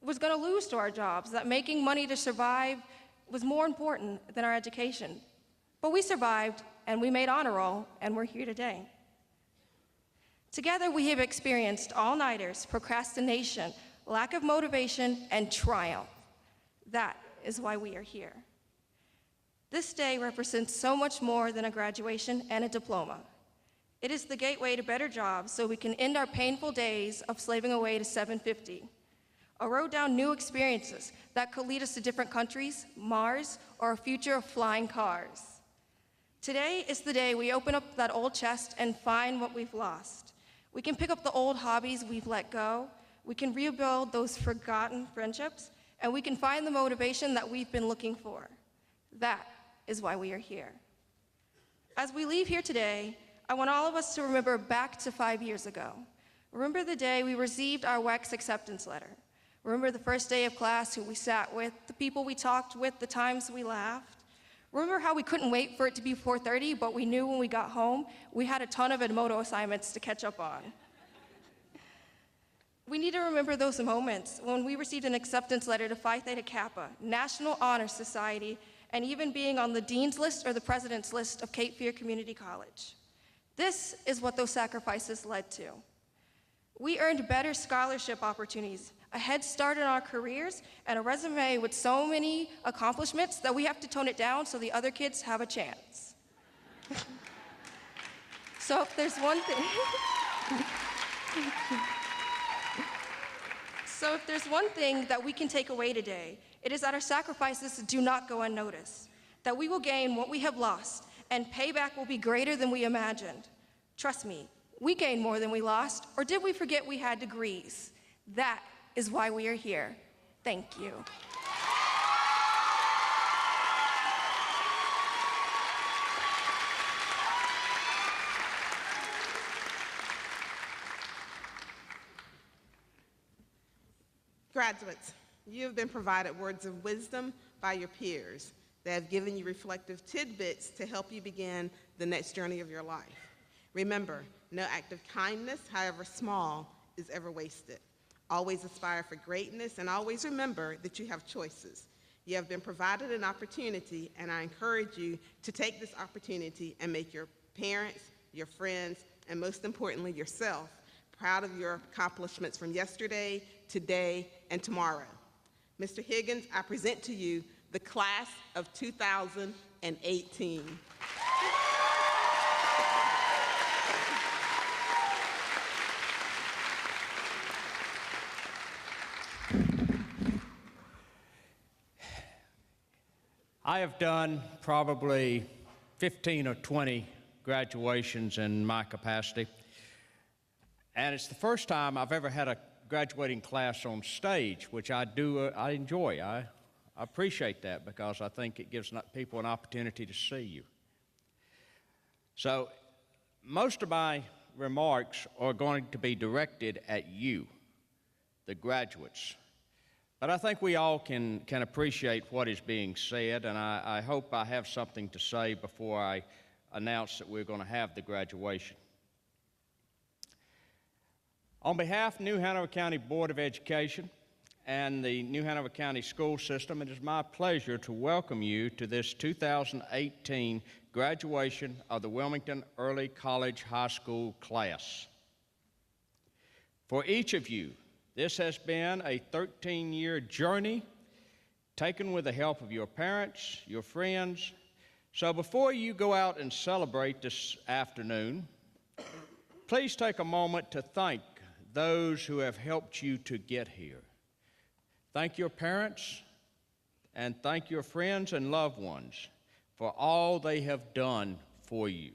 was gonna lose to our jobs, that making money to survive was more important than our education. But we survived, and we made honor roll, and we're here today. Together we have experienced all-nighters, procrastination, lack of motivation, and triumph. That is why we are here. This day represents so much more than a graduation and a diploma. It is the gateway to better jobs so we can end our painful days of slaving away to 750. A road down new experiences that could lead us to different countries, Mars, or a future of flying cars. Today is the day we open up that old chest and find what we've lost. We can pick up the old hobbies we've let go, we can rebuild those forgotten friendships, and we can find the motivation that we've been looking for. That is why we are here. As we leave here today, I want all of us to remember back to 5 years ago. Remember the day we received our WEX acceptance letter. Remember the first day of class, who we sat with, the people we talked with, the times we laughed. Remember how we couldn't wait for it to be 4:30, but we knew when we got home, we had a ton of Edmodo assignments to catch up on. We need to remember those moments when we received an acceptance letter to Phi Theta Kappa, National Honor Society, and even being on the dean's list or the president's list of Cape Fear Community College. This is what those sacrifices led to. We earned better scholarship opportunities, a head start in our careers, and a resume with so many accomplishments that we have to tone it down so the other kids have a chance. So if there's one thing, that we can take away today, it is that our sacrifices do not go unnoticed, that we will gain what we have lost, and payback will be greater than we imagined. Trust me, we gained more than we lost, or did we forget we had degrees? That is why we are here. Thank you. Graduates, you have been provided words of wisdom by your peers that have given you reflective tidbits to help you begin the next journey of your life. Remember, no act of kindness, however small, is ever wasted. Always aspire for greatness, and always remember that you have choices. You have been provided an opportunity, and I encourage you to take this opportunity and make your parents, your friends, and most importantly, yourself proud of your accomplishments from yesterday, today, and tomorrow. Mr. Higgins, I present to you the class of 2018. I have done probably 15 or 20 graduations in my capacity, and it's the first time I've ever had a graduating class on stage, which I enjoy. I appreciate that because I think it gives people an opportunity to see you. So most of my remarks are going to be directed at you, the graduates. But I think we all can appreciate what is being said, and I hope I have something to say before I announce that we're going to have the graduation. On behalf of the New Hanover County Board of Education and the New Hanover County School System, it is my pleasure to welcome you to this 2018 graduation of the Wilmington Early College High School class. For each of you, this has been a 13-year journey taken with the help of your parents, your friends. So before you go out and celebrate this afternoon, please take a moment to thank those who have helped you to get here. Thank your parents and thank your friends and loved ones for all they have done for you.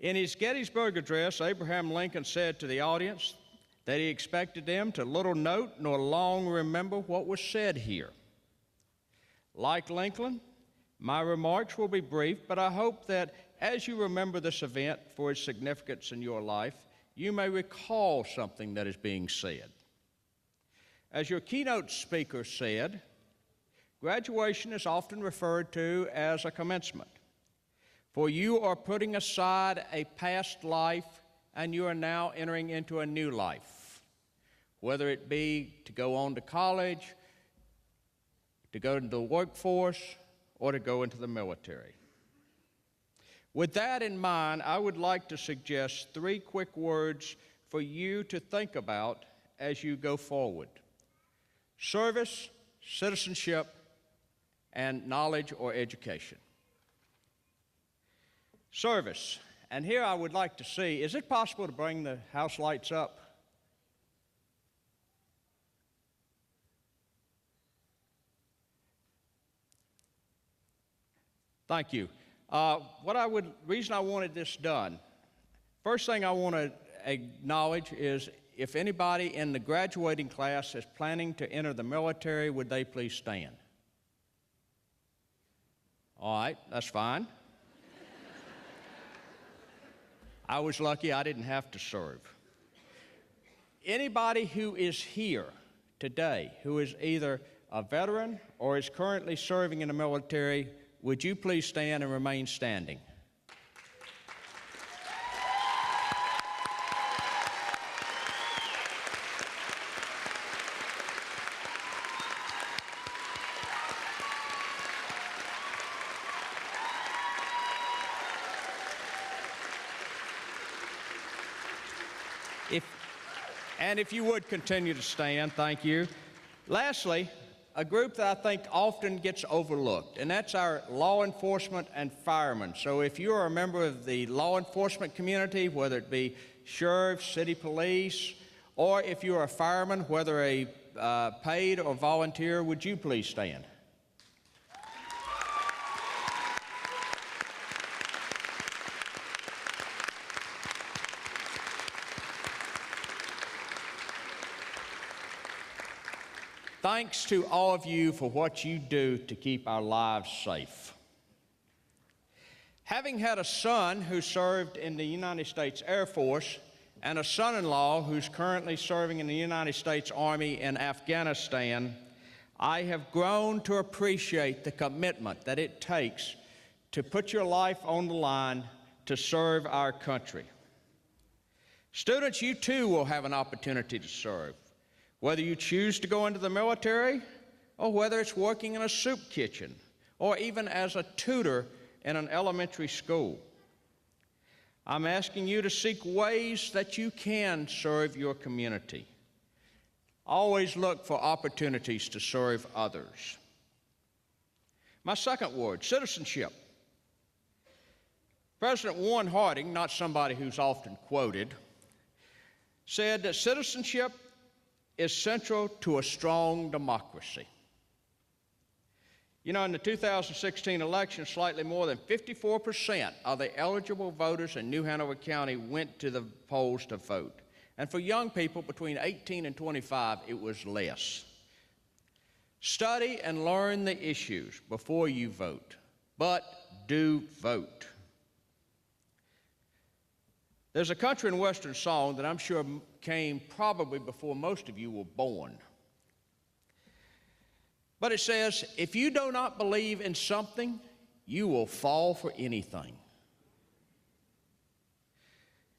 In his Gettysburg Address, Abraham Lincoln said to the audience that he expected them to little note nor long remember what was said here. Like Lincoln, my remarks will be brief, but I hope that as you remember this event for its significance in your life, you may recall something that is being said. As your keynote speaker said, graduation is often referred to as a commencement, for you are putting aside a past life and you are now entering into a new life, whether it be to go on to college, to go into the workforce, or to go into the military. With that in mind, I would like to suggest 3 quick words for you to think about as you go forward: service, citizenship, and knowledge or education. Service. And here I would like to see, is it possible to bring the house lights up? Thank you. Reason I wanted this done, first thing I want to acknowledge is if anybody in the graduating class is planning to enter the military, would they please stand? All right, that's fine. I was lucky I didn't have to serve. Anybody who is here today who is either a veteran or is currently serving in the military, would you please stand and remain standing? If you would continue to stand, thank you. Lastly, a group that I think often gets overlooked, and that's our law enforcement and firemen. So if you are a member of the law enforcement community, whether it be sheriff, city police, or if you're a fireman, whether a paid or volunteer, would you please stand? thanks to all of you for what you do to keep our lives safe. Having had a son who served in the United States Air Force and a son-in-law who's currently serving in the United States Army in Afghanistan, I have grown to appreciate the commitment that it takes to put your life on the line to serve our country. Students, you too will have an opportunity to serve, whether you choose to go into the military or whether it's working in a soup kitchen or even as a tutor in an elementary school. I'm asking you to seek ways that you can serve your community. Always look for opportunities to serve others. My second word, citizenship. President Warren Harding, not somebody who's often quoted, said that citizenship is central to a strong democracy. You know, in the 2016 election, slightly more than 54% of the eligible voters in New Hanover County went to the polls to vote. And for young people between 18 and 25, it was less. Study and learn the issues before you vote, but do vote. There's a country and western song that I'm sure came probably before most of you were born. But it says, if you do not believe in something, you will fall for anything.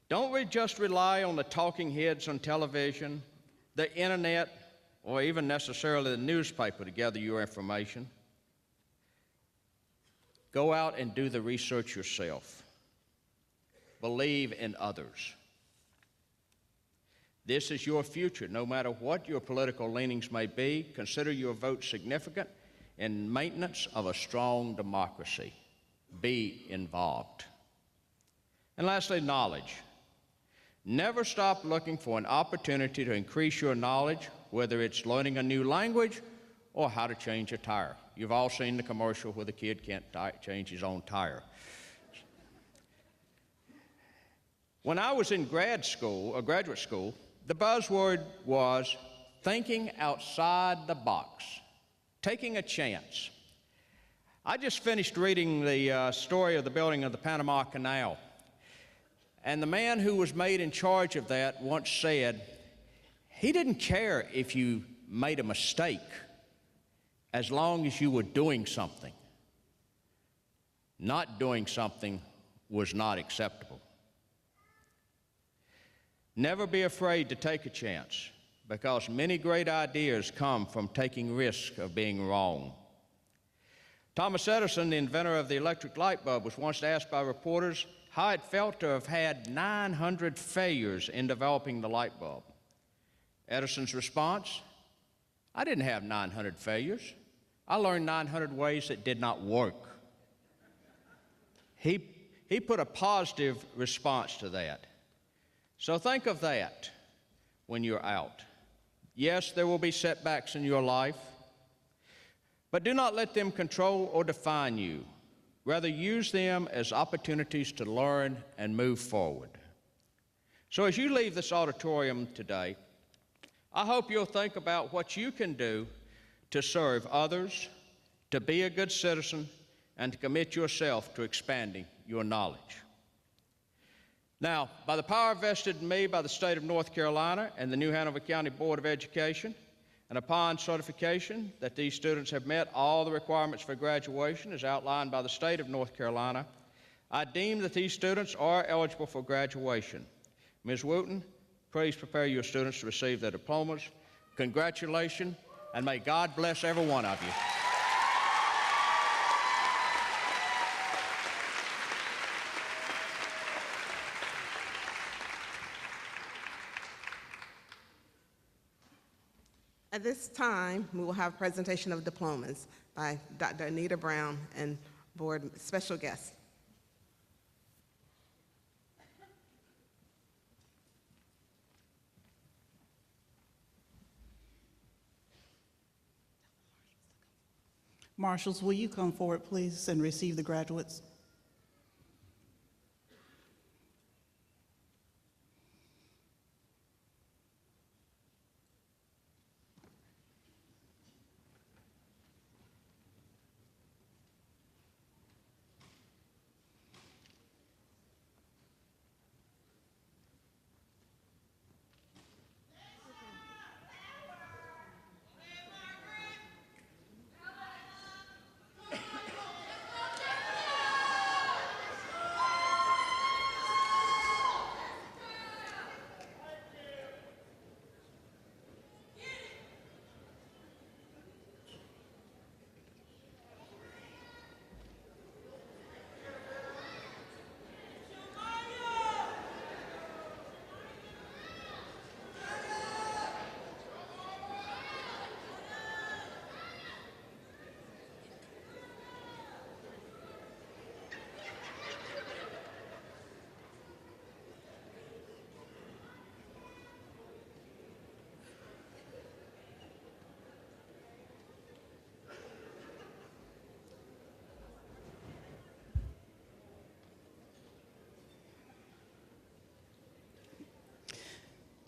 Don't just rely on the talking heads on television, the internet, or even necessarily the newspaper to gather your information. Go out and do the research yourself. Believe in others. This is your future. No matter what your political leanings may be, consider your vote significant in maintenance of a strong democracy. Be involved. And lastly, knowledge. Never stop looking for an opportunity to increase your knowledge, whether it's learning a new language or how to change a tire. You've all seen the commercial where the kid can't change his own tire. When I was in graduate school, the buzzword was thinking outside the box, taking a chance. I just finished reading the story of the building of the Panama Canal. And the man who was made in charge of that once said, he didn't care if you made a mistake as long as you were doing something. Not doing something was not acceptable. Never be afraid to take a chance, because many great ideas come from taking risk of being wrong. Thomas Edison, the inventor of the electric light bulb, was once asked by reporters how it felt to have had 900 failures in developing the light bulb. Edison's response, I didn't have 900 failures. I learned 900 ways that did not work. He put a positive response to that. So think of that when you're out. Yes, there will be setbacks in your life, but do not let them control or define you. Rather, use them as opportunities to learn and move forward. So as you leave this auditorium today, I hope you'll think about what you can do to serve others, to be a good citizen, and to commit yourself to expanding your knowledge. Now, by the power vested in me by the state of North Carolina and the New Hanover County Board of Education, and upon certification that these students have met all the requirements for graduation as outlined by the state of North Carolina, I deem that these students are eligible for graduation. Ms. Wooten, please prepare your students to receive their diplomas. Congratulations, and may God bless every one of you. At this time, we will have a presentation of diplomas by Dr. Anita Brown and board special guests. Marshals, will you come forward, please, and receive the graduates?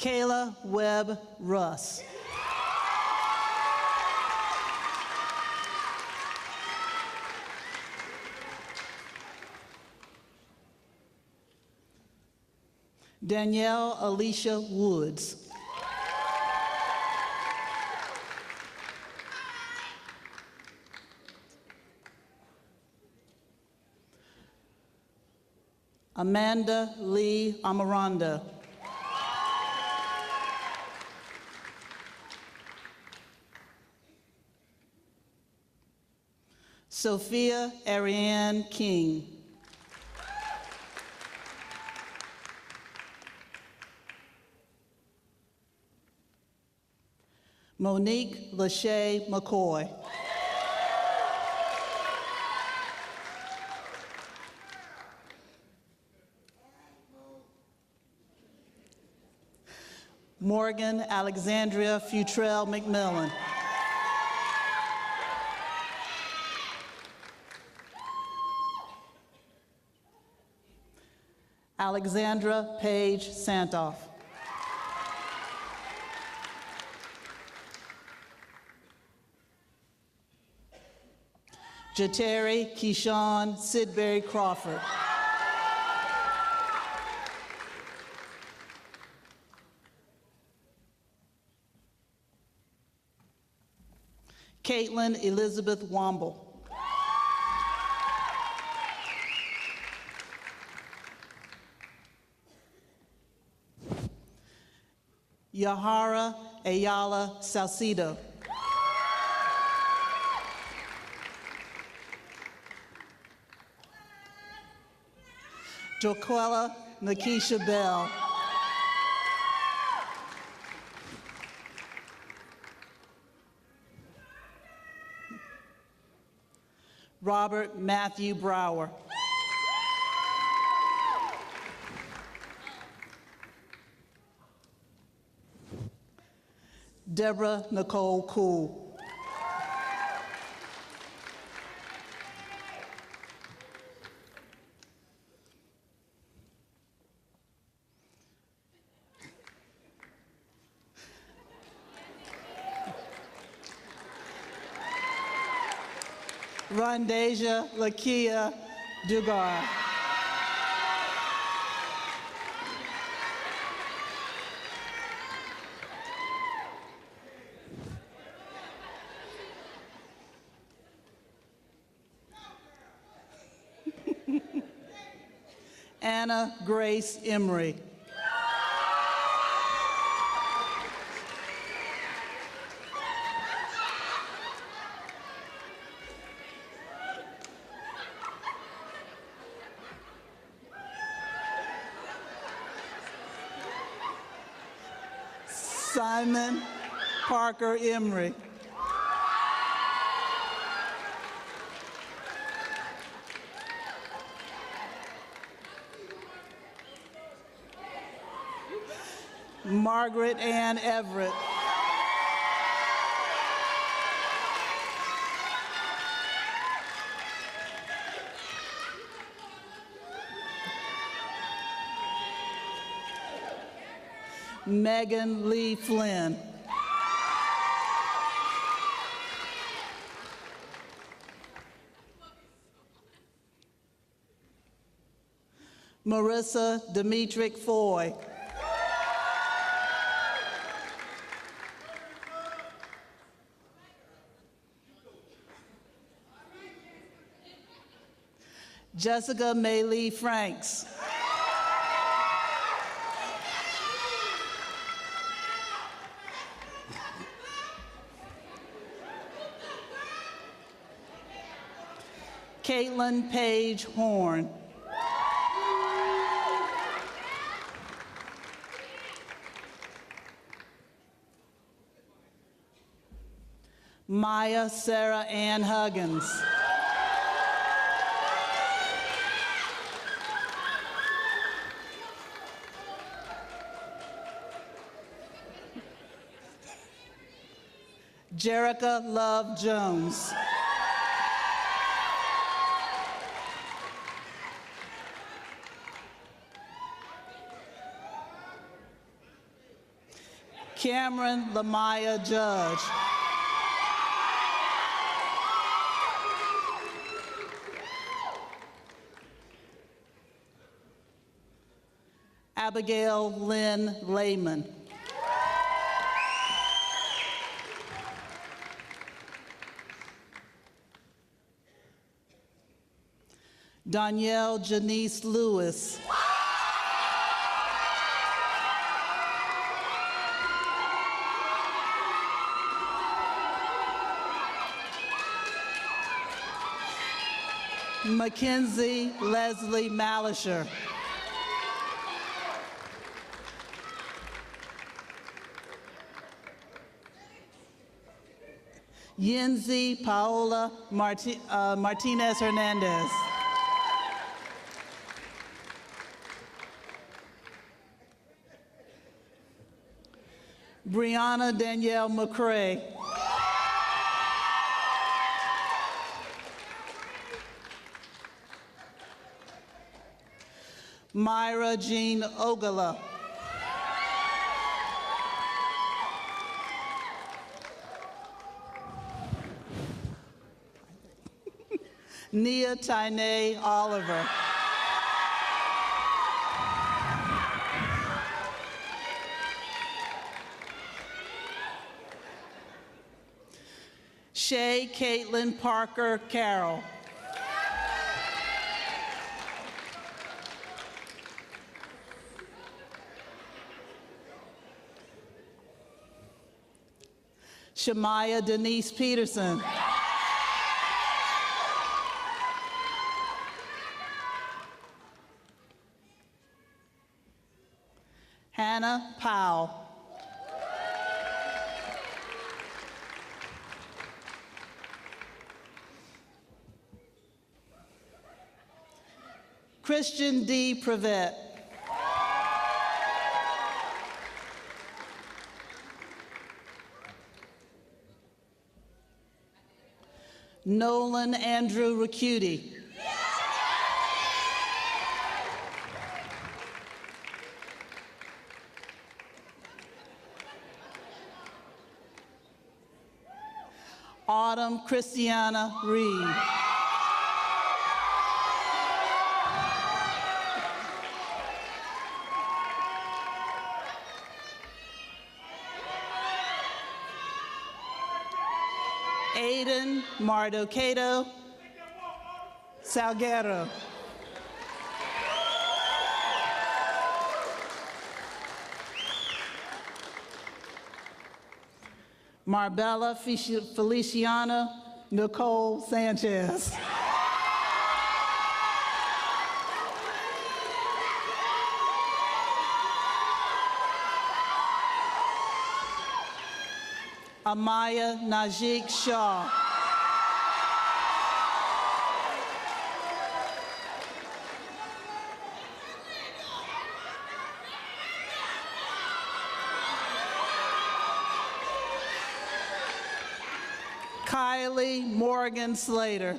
Kayla Webb Russ. Danielle Alicia Woods. Amanda Lee Amaranda. Sophia Ariane King. Monique Lachey McCoy. Morgan Alexandria Futrell McMillan. Alexandra Page Santoff. Jateri Keyshawn Sidbury Crawford. Caitlin Elizabeth Womble. Yahara Ayala Salcido. Joquella Nakisha Bell. Robert Matthew Brower. Deborah Nicole Cool. Rondasia Lakia Dugar. Anna Grace Emery. Simon Parker Emery. Margaret Ann Everett. Megan Lee Flynn. Marissa Demetric Foy. Jessica Maylee Franks. Caitlin Page Horn. Maya Sarah Ann Huggins. Jerica Love Jones. Cameron Lamaya Judge. Abigail Lynn Lehman. Danielle Janice Lewis. Mackenzie Leslie Malisher. Yenzi Paola Martinez Hernandez. Brianna Danielle McCrae. Myra Jean Ogala. Nia Tynee Oliver. Shay Caitlin Parker Carroll. Shamaya Denise Peterson. Hannah Powell. Christian D. Prevette. Nolan Andrew Riccuti. Autumn Christiana Reed. Aiden Mardocato Salguero. Marbella Feliciana Nicole Sanchez. Amaya Najik Shaw. Kylie Morgan Slater.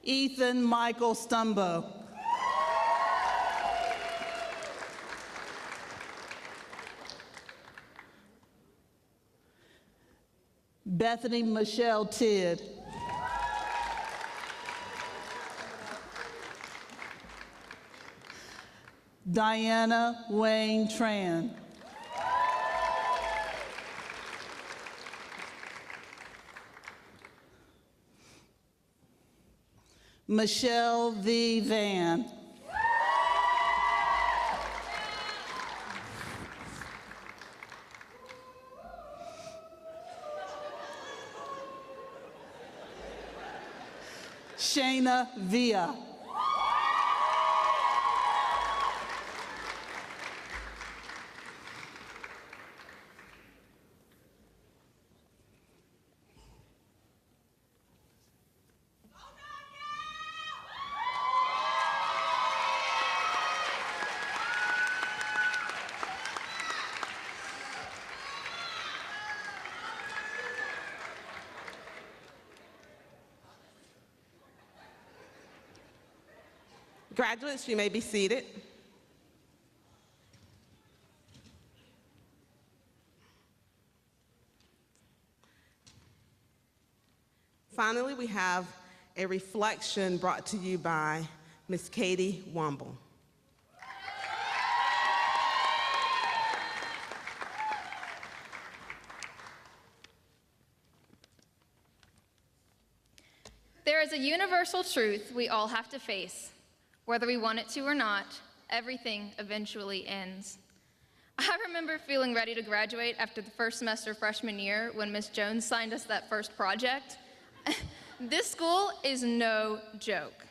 Ethan Michael Stumbo. Bethany Michelle Tidd. Diana Wayne Tran. Michelle V. Van. Shayna Villa. Graduates, you may be seated. Finally, we have a reflection brought to you by Ms. Katie Womble. There is a universal truth we all have to face. Whether we want it to or not, everything eventually ends. I remember feeling ready to graduate after the first semester of freshman year when Ms. Jones signed us that first project. This school is no joke.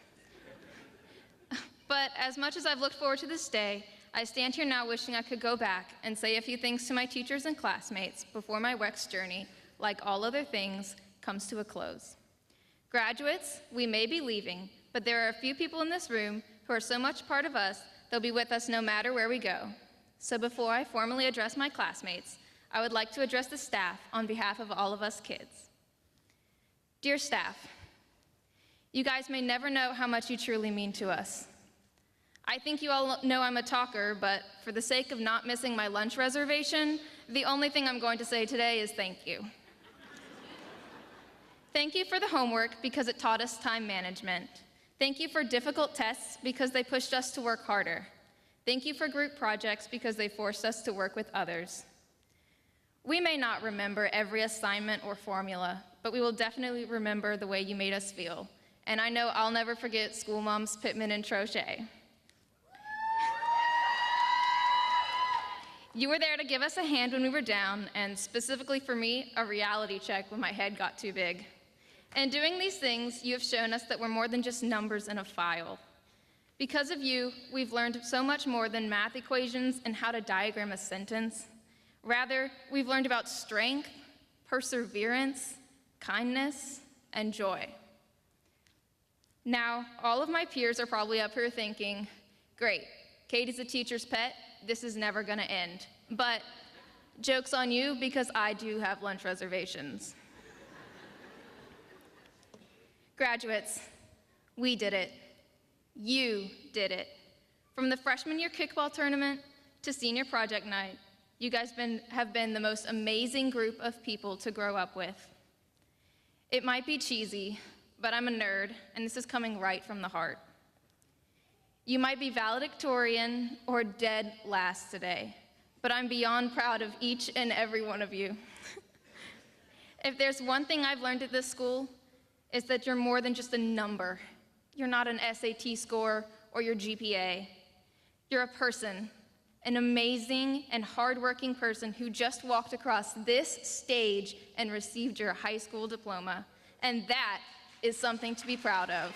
But as much as I've looked forward to this day, I stand here now wishing I could go back and say a few things to my teachers and classmates before my WEX journey, like all other things, comes to a close. Graduates, we may be leaving, but there are a few people in this room who are so much part of us, they'll be with us no matter where we go. So before I formally address my classmates, I would like to address the staff on behalf of all of us kids. Dear staff, you guys may never know how much you truly mean to us. I think you all know I'm a talker, but for the sake of not missing my lunch reservation, the only thing I'm going to say today is thank you. Thank you for the homework because it taught us time management. Thank you for difficult tests because they pushed us to work harder. Thank you for group projects because they forced us to work with others. We may not remember every assignment or formula, but we will definitely remember the way you made us feel. And I know I'll never forget school moms Pittman and Trochet. You were there to give us a hand when we were down, and specifically for me, a reality check when my head got too big. In doing these things, you have shown us that we're more than just numbers in a file. Because of you, we've learned so much more than math equations and how to diagram a sentence. Rather, we've learned about strength, perseverance, kindness, and joy. Now, all of my peers are probably up here thinking, great, Katie's a teacher's pet, this is never gonna end. But joke's on you because I do have lunch reservations. Graduates, we did it. You did it. From the freshman year kickball tournament to senior project night, you guys have been the most amazing group of people to grow up with. It might be cheesy, but I'm a nerd, and this is coming right from the heart. You might be valedictorian or dead last today, but I'm beyond proud of each and every one of you. If there's one thing I've learned at this school, it's that you're more than just a number. You're not an SAT score or your GPA. You're a person, an amazing and hardworking person who just walked across this stage and received your high school diploma. And that is something to be proud of.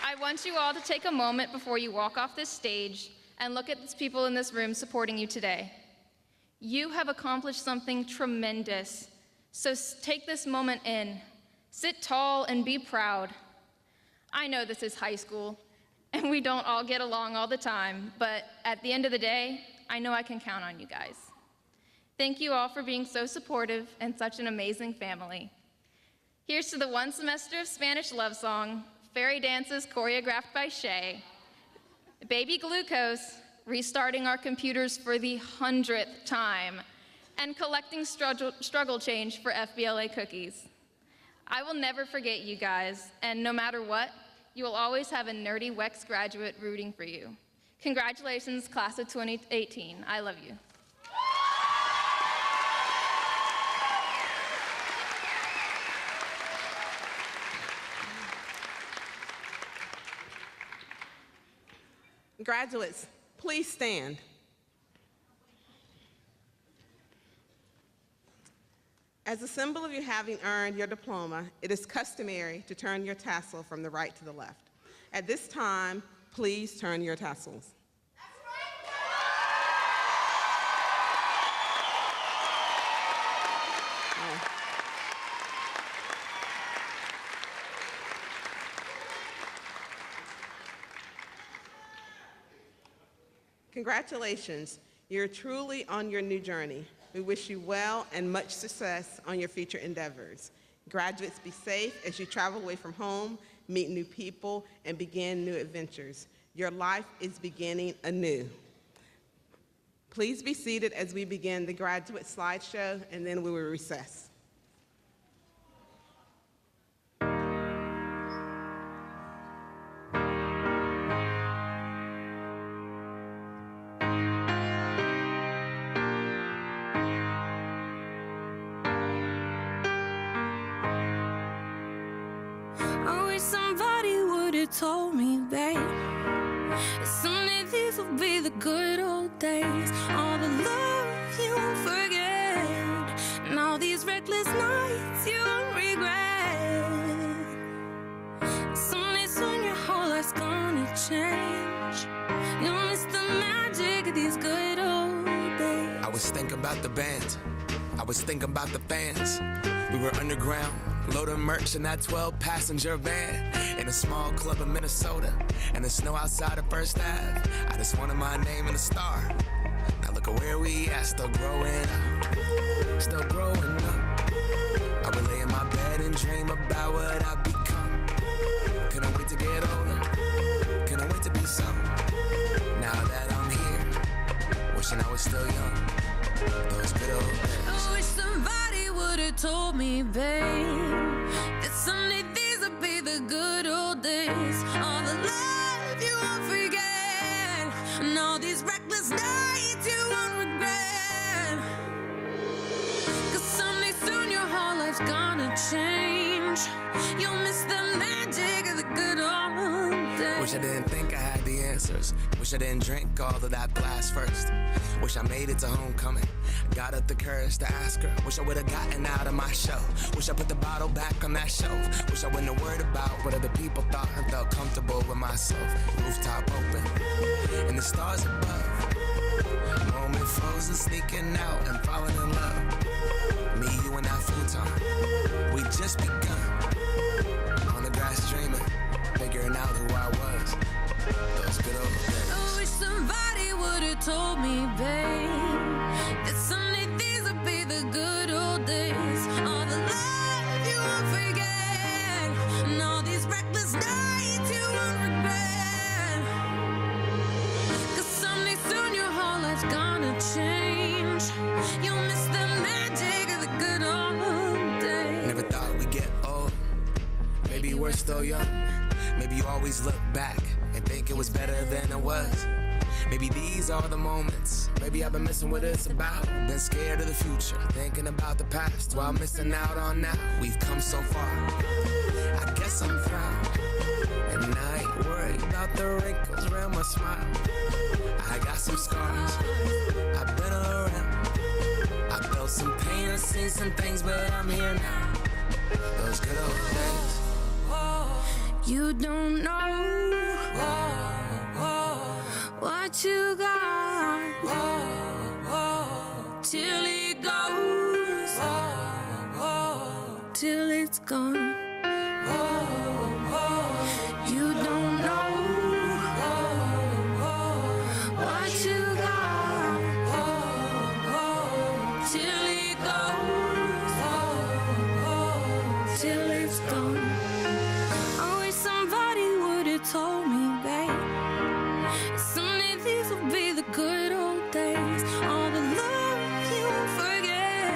I want you all to take a moment before you walk off this stage and look at the people in this room supporting you today. You have accomplished something tremendous, so take this moment in. Sit tall and be proud. I know this is high school, and we don't all get along all the time, but at the end of the day, I know I can count on you guys. Thank you all for being so supportive and such an amazing family. Here's to the one semester of Spanish love song, fairy dances choreographed by Shay, Baby Glucose, restarting our computers for the 100th time, and collecting struggle change for FBLA cookies. I will never forget you guys, and no matter what, you will always have a nerdy WEX graduate rooting for you. Congratulations, class of 2018. I love you. Graduates, please stand. As a symbol of you having earned your diploma, it is customary to turn your tassel from the right to the left. At this time, please turn your tassels. Congratulations, you're truly on your new journey. We wish you well and much success on your future endeavors. Graduates, be safe as you travel away from home, meet new people, and begin new adventures. Your life is beginning anew. Please be seated as we begin the graduate slideshow, and then we will recess. I wish somebody would've told me, babe, that someday these will be the good old days. All the love you won't forget, and all these reckless nights you won't regret. Someday soon your whole life's gonna change. You'll miss the magic of these good old days. I was thinking about the band, I was thinking about the fans. We were underground, loading merch in that 12-passenger van in a small club in Minnesota, and the snow outside of First Ave. I just wanted my name and a star. Now look at where we at, still growing up, still growing up. I would lay in my bed and dream about what I'd become. Couldn't wait to get older, couldn't wait to be some. Now that I'm here, wishing I was still young. Those good old days. I wish somebody would've told me, babe, that someday these would be the good old days. All the love you won't forget, and all these reckless nights you won't regret. 'Cause someday soon your whole life's gonna change. You'll miss the magic of the good old days. Wish I didn't think I had the answers. Wish I didn't drink all of that blast first. Wish I made it to homecoming. Got up the courage to ask her. Wish I would've gotten out of my show. Wish I put the bottle back on that shelf. Wish I wouldn't have worried about what other people thought and felt comfortable with myself. Rooftop open and the stars above. Moment frozen, sneaking out and falling in love. Me, you, and that futon. We just begun. On the grass dreaming, figuring out who I was. Those good old days. I wish somebody would've told me, babe, that someday these would be the good old days. All the love you won't forget, and all these reckless nights you won't regret. 'Cause someday soon your whole life's gonna change. You'll miss the magic of the good old days. Never thought we'd get old. Maybe we're still young. Maybe you always look back and think it was better than it was. Maybe these are the moments. Maybe I've been missing what it's about. Been scared of the future, thinking about the past while missing out on now. We've come so far, I guess I'm proud. And I ain't worried about the wrinkles around my smile. I got some scars, I've been around. I felt some pain, I've seen some things, but I'm here now. Those good old days. You don't know what you got till it goes, till it's gone. You don't know what you got till it goes, till it's gone. I wish somebody would've told me, babe, someday these will be the good old days. All the love you won't forget,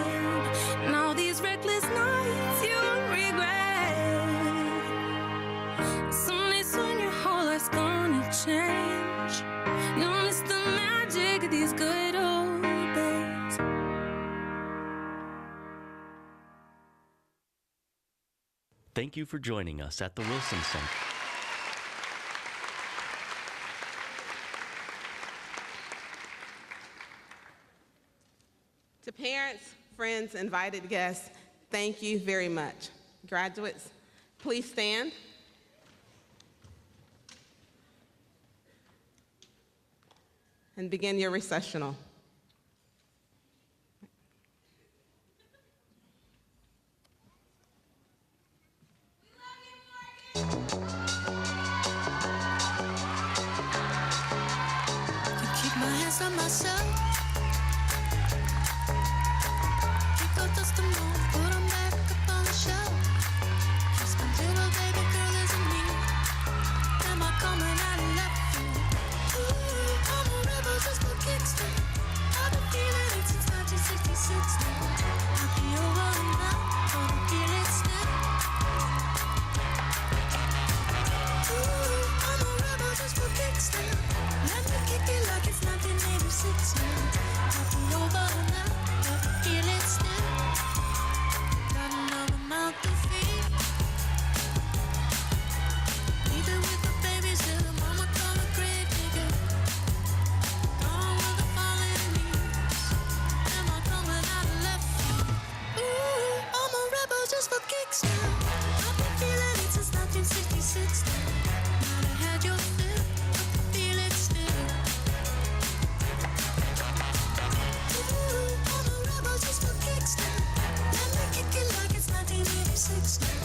and all these reckless nights you won't regret. Someday soon your whole life's gonna change. You'll miss the magic of these good old days. Thank you for joining us at the Wilson Center. To parents, friends, invited guests, thank you very much. Graduates, please stand. And begin your recessional. Keep my hands on myself. Stand